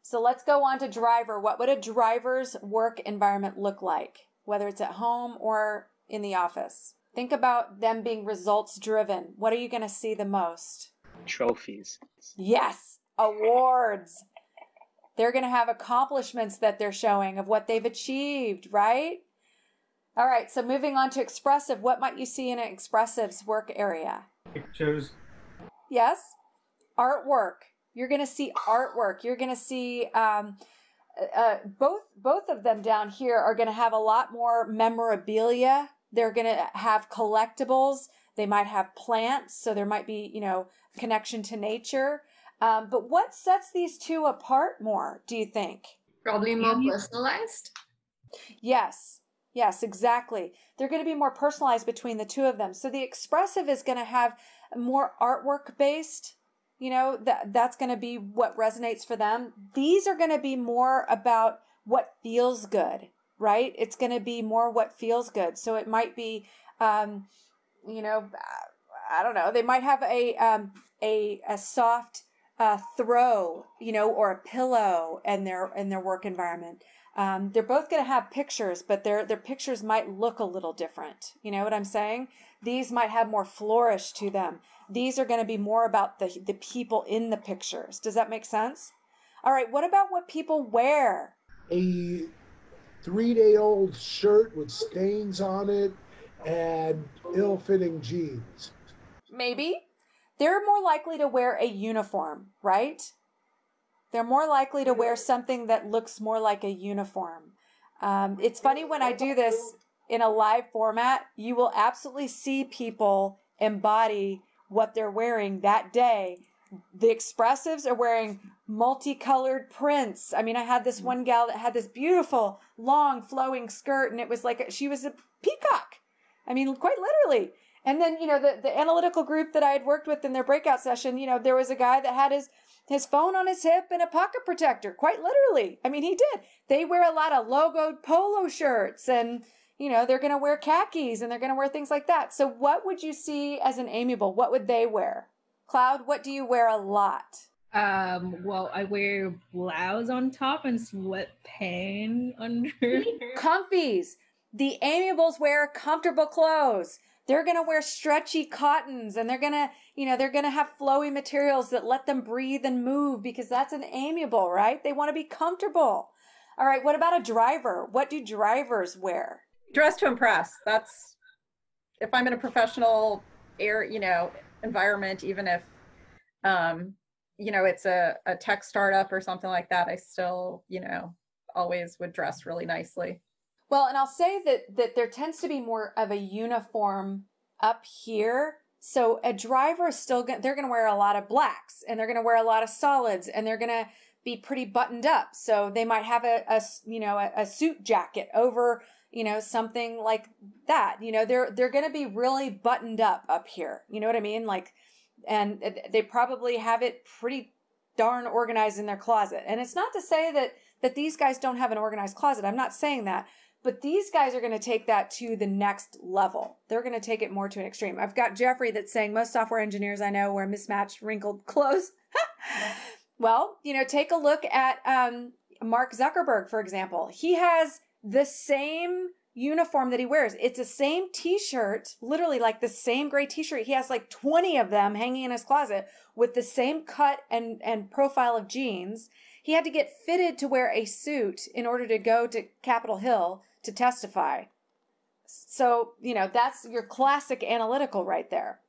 [SPEAKER 1] So let's go on to driver. What would a driver's work environment look like, whether it's at home or in the office? Think about them being results driven. What are you going to see the most?
[SPEAKER 8] Trophies.
[SPEAKER 1] Yes, awards. They're going to have accomplishments that they're showing of what they've achieved, right? All right, so moving on to expressive, what might you see in an expressive's work area?
[SPEAKER 11] Pictures.
[SPEAKER 1] Yes? Artwork. You're going to see artwork. You're going to see both of them down here are going to have a lot more memorabilia. They're going to have collectibles. They might have plants, so there might be, connection to nature. But what sets these two apart more, do you think?
[SPEAKER 7] Probably more personalized.
[SPEAKER 1] Yes, exactly. They're going to be more personalized between the two of them. So the expressive is going to have more artwork based. That's going to be what resonates for them. These are going to be more about what feels good, right? It's going to be more what feels good. So it might be, I don't know. They might have a soft throw, or a pillow in their work environment. They're both going to have pictures, but their pictures might look a little different. You know what I'm saying? These might have more flourish to them. These are going to be more about the people in the pictures. Does that make sense? All right, what about what people wear?
[SPEAKER 3] A 3-day-old shirt with stains on it and ill-fitting jeans.
[SPEAKER 1] Maybe. They're more likely to wear a uniform, right? They're more likely to wear something that looks more like a uniform. It's funny when I do this in a live format, you will absolutely see people embody what they're wearing that day. The expressives are wearing multicolored prints. I mean, I had this one gal that had this beautiful, long, flowing skirt, and it was like she was a peacock. I mean, quite literally. And then, the analytical group that I had worked with in their breakout session, there was a guy that had his phone on his hip and a pocket protector, quite literally. I mean, he did. They wear a lot of logoed polo shirts, and, they're going to wear khakis, and they're going to wear things like that. So what would you see as an amiable? What would they wear? Cloud, what do you wear a lot?
[SPEAKER 18] Well, I wear blouse on top and sweatpants under.
[SPEAKER 1] Comfies. The amiables wear comfortable clothes. They're going to wear stretchy cottons, and they're going to have flowy materials that let them breathe and move, because that's an amiable, right? They want to be comfortable. All right. What about a driver? What do drivers wear?
[SPEAKER 19] Dress to impress. That's, if I'm in a professional environment, even if, it's a tech startup or something like that, I still, always would dress really nicely.
[SPEAKER 1] Well, and I'll say that there tends to be more of a uniform up here. So a driver is they're going to wear a lot of blacks, and they're going to wear a lot of solids, and they're going to be pretty buttoned up. So they might have a suit jacket over, something like that. They're going to be really buttoned up here. You know what I mean? And they probably have it pretty darn organized in their closet. And it's not to say that these guys don't have an organized closet. I'm not saying that. But these guys are going to take that to the next level. They're going to take it more to an extreme. I've got Jeffrey that's saying most software engineers I know wear mismatched, wrinkled clothes. Well, take a look at Mark Zuckerberg, for example. He has the same uniform that he wears. It's the same t-shirt, literally like the same gray t-shirt. He has like 20 of them hanging in his closet with the same cut and profile of jeans. He had to get fitted to wear a suit in order to go to Capitol Hill to testify. So, that's your classic analytical right there.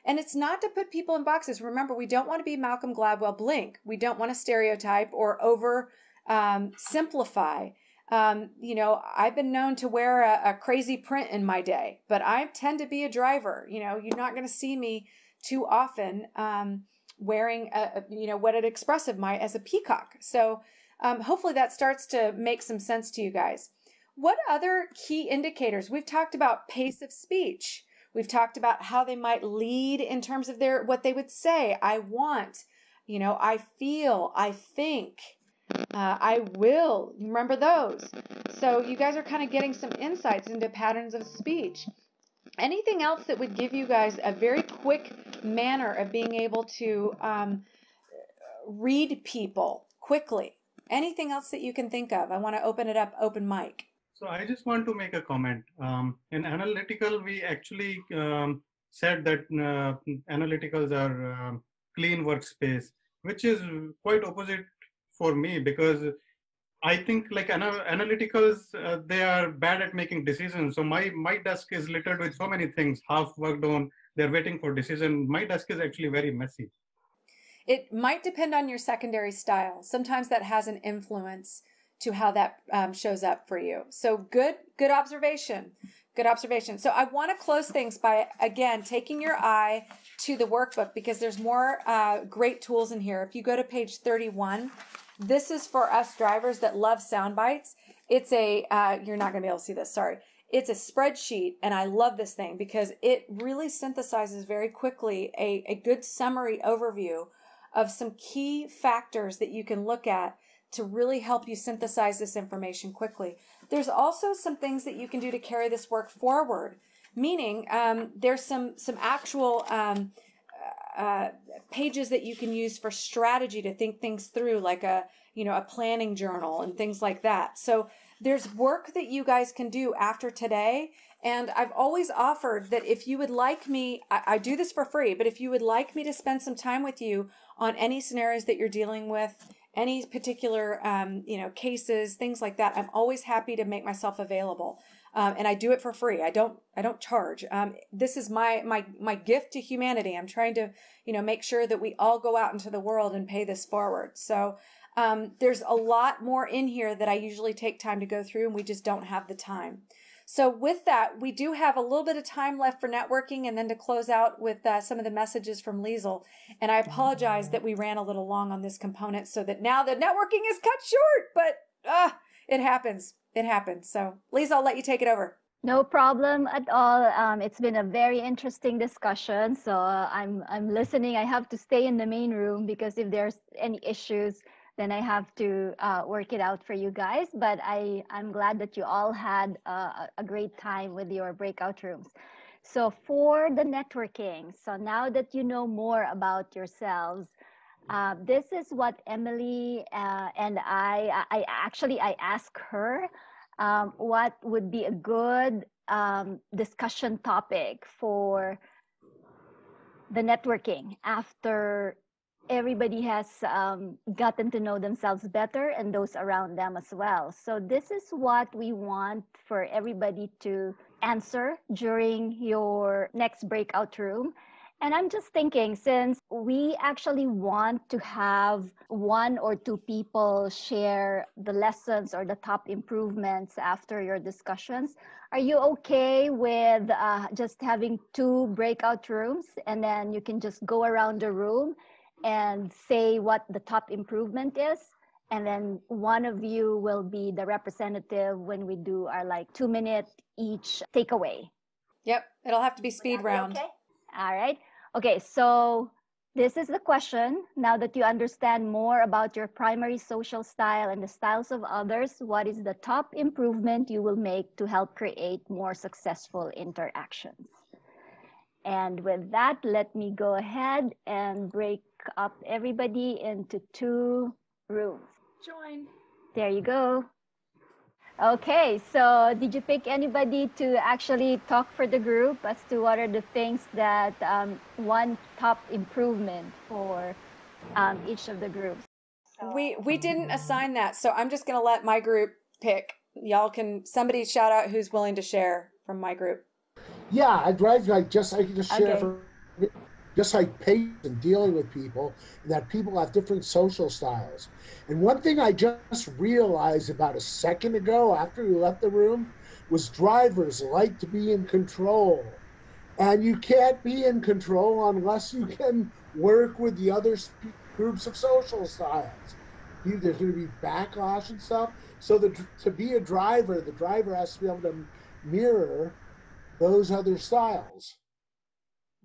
[SPEAKER 1] And it's not to put people in boxes. Remember, we don't want to be Malcolm Gladwell Blink. We don't want to stereotype or over simplify. I've been known to wear a crazy print in my day, but I tend to be a driver. You're not going to see me too often wearing what an expressive might as a peacock. So hopefully that starts to make some sense to you guys. What other key indicators? We've talked about pace of speech. We've talked about how they might lead in terms of what they would say. I want, I feel, I think, I will. Remember those. So you guys are kind of getting some insights into patterns of speech. Anything else that would give you guys a very quick manner of being able to read people quickly? Anything else that you can think of? I want to open it up, open mic.
[SPEAKER 11] So I just want to make a comment. In analytical, we actually said that analyticals are clean workspace, which is quite opposite for me, because I think like analyticals, they are bad at making decisions. So my desk is littered with so many things, half worked on. They're waiting for decision. My desk is actually very messy.
[SPEAKER 1] It might depend on your secondary style. Sometimes that has an influence to how that shows up for you. So good observation. Good observation. So I want to close things by, again, taking your eye to the workbook because there's more great tools in here. If you go to page 31, this is for us drivers that love sound bites. It's a, you're not going to be able to see this, sorry. It's a spreadsheet, and I love this thing because it really synthesizes very quickly a good summary overview of some key factors that you can look at to really help you synthesize this information quickly. There's also some things that you can do to carry this work forward, meaning there's some actual pages that you can use for strategy to think things through, like a planning journal and things like that. So there's work that you guys can do after today. And I've always offered that if you would like me, I do this for free, but if you would like me to spend some time with you on any scenarios that you're dealing with, any particular, cases, things like that, I'm always happy to make myself available. And I do it for free. I don't charge. This is my gift to humanity. I'm trying to, make sure that we all go out into the world and pay this forward. So there's a lot more in here that I usually take time to go through, and we just don't have the time. So with that, we do have a little bit of time left for networking and then to close out with some of the messages from Liesl. And I apologize that we ran a little long on this component so that now the networking is cut short, but it happens. It happens. So Liesl, I'll let you take it over.
[SPEAKER 4] No problem at all. It's been a very interesting discussion. So I'm listening. I have to stay in the main room because if there's any issues, then I have to work it out for you guys. But I'm glad that you all had a great time with your breakout rooms. So for the networking, so now that you know more about yourselves, this is what Emily and I asked her what would be a good discussion topic for the networking after everybody has gotten to know themselves better and those around them as well. So this is what we want for everybody to answer during your next breakout room. And I'm just thinking, since we actually want to have one or two people share the lessons or the top improvements after your discussions, are you okay with just having 2 breakout rooms and then you can just go around the room and say what the top improvement is, and then one of you will be the representative when we do our 2-minute each takeaway?
[SPEAKER 1] Yep, it'll have to be speed round.
[SPEAKER 4] Okay? All right. Okay, so this is the question. Now that you understand more about your primary social style and the styles of others, what is the top improvement you will make to help create more successful interactions? And with that, let me go ahead and break up everybody into 2 rooms.
[SPEAKER 6] Join.
[SPEAKER 4] There you go. Okay, so did you pick anybody to actually talk for the group as to what are the things that one top improvement for each of the groups?
[SPEAKER 1] We didn't assign that, so I'm just going to let my group pick. Y'all can, somebody shout out who's willing to share from my group.
[SPEAKER 3] Yeah, I can just share
[SPEAKER 4] Okay.
[SPEAKER 3] for just like patience and dealing with people, and that people have different social styles. And one thing I just realized about a second ago after we left the room was drivers like to be in control. And you can't be in control unless you can work with the other groups of social styles. There's going to be backlash and stuff. So to be a driver, the driver has to be able to mirror those other styles.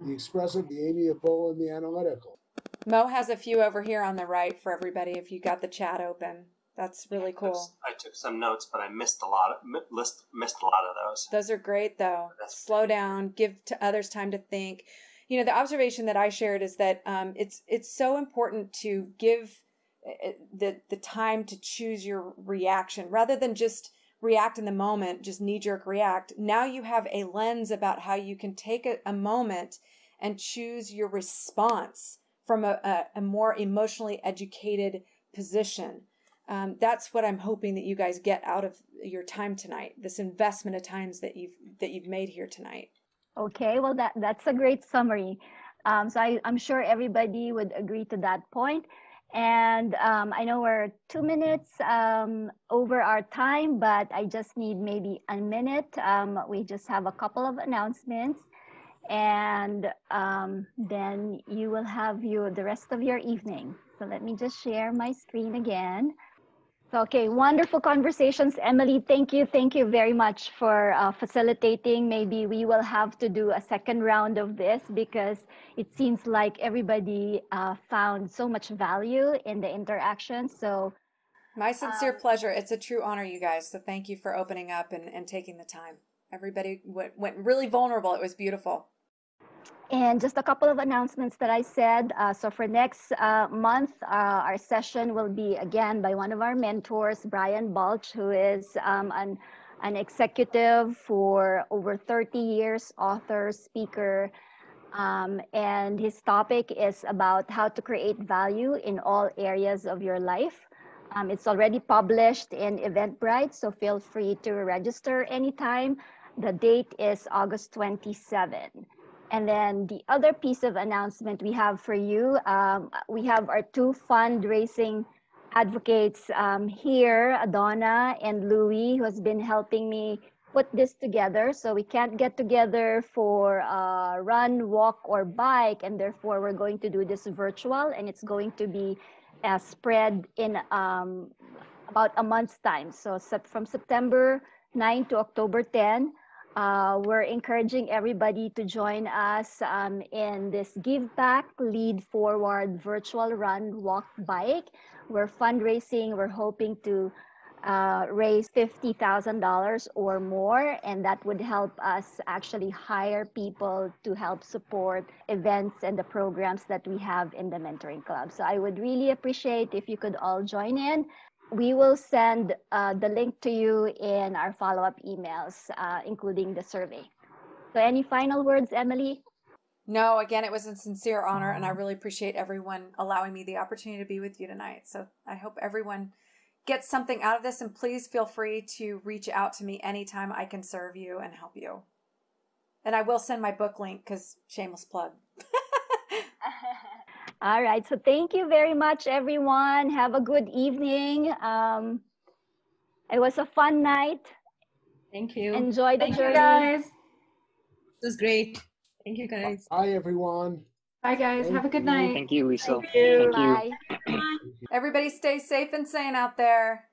[SPEAKER 3] The expressive, the amiable, and the analytical.
[SPEAKER 1] Mo has a few over here on the right for everybody if you got the chat open. That's really cool.
[SPEAKER 2] I took some notes, but I missed a lot of those.
[SPEAKER 1] Those are great, though. Slow down, give to others time to think. The observation that I shared is that it's so important to give the time to choose your reaction rather than just react in the moment, just knee-jerk react. Now you have a lens about how you can take a moment and choose your response from a more emotionally educated position. that's what I'm hoping that you guys get out of your time tonight, this investment of times that you've made here tonight.
[SPEAKER 4] Okay, well, that's a great summary. So I'm sure everybody would agree to that point. And I know we're 2 minutes over our time, but I just need maybe a minute. We just have a couple of announcements, and then you will have the rest of your evening. So let me just share my screen again. Okay, wonderful conversations. Emily, thank you very much for facilitating. Maybe we will have to do a second round of this because it seems like everybody found so much value in the interaction. So
[SPEAKER 1] my sincere pleasure. It's a true honor, you guys. So thank you for opening up and taking the time. Everybody went really vulnerable. It was beautiful.
[SPEAKER 4] And just a couple of announcements that I said. So for next month, our session will be again by one of our mentors, Brian Balch, who is an executive for over 30 years, author, speaker. And his topic is about how to create value in all areas of your life. It's already published in Eventbrite, so feel free to register anytime. The date is August 27. And then the other piece of announcement we have for you, we have our two fundraising advocates here, Donna and Louie, who has been helping me put this together. So we can't get together for run, walk, or bike, and therefore we're going to do this virtual, and it's going to be spread in about a month's time. So from September 9 to October 10, we're encouraging everybody to join us in this Give Back, Lead Forward virtual run, walk, bike. We're fundraising. We're hoping to raise $50,000 or more, and that would help us actually hire people to help support events and the programs that we have in the Mentoring Club. So I would really appreciate if you could all join in. We will send the link to you in our follow-up emails, including the survey. So any final words, Emily?
[SPEAKER 1] No, again, it was a sincere honor, and I really appreciate everyone allowing me the opportunity to be with you tonight. So I hope everyone gets something out of this, and please feel free to reach out to me anytime I can serve you and help you. And I will send my book link because shameless plug.
[SPEAKER 4] All right. So thank you very much, everyone. Have a good evening. It was a fun night.
[SPEAKER 18] Thank you.
[SPEAKER 4] Enjoy the
[SPEAKER 6] Thank
[SPEAKER 4] journey.
[SPEAKER 6] you, guys.
[SPEAKER 18] This was great. Thank you, guys.
[SPEAKER 3] Bye, everyone.
[SPEAKER 6] Bye, guys. Have a good night.
[SPEAKER 8] Thank you, Lisa.
[SPEAKER 1] Thank you.
[SPEAKER 8] Thank you.
[SPEAKER 1] Bye. Everybody stay safe and sane out there.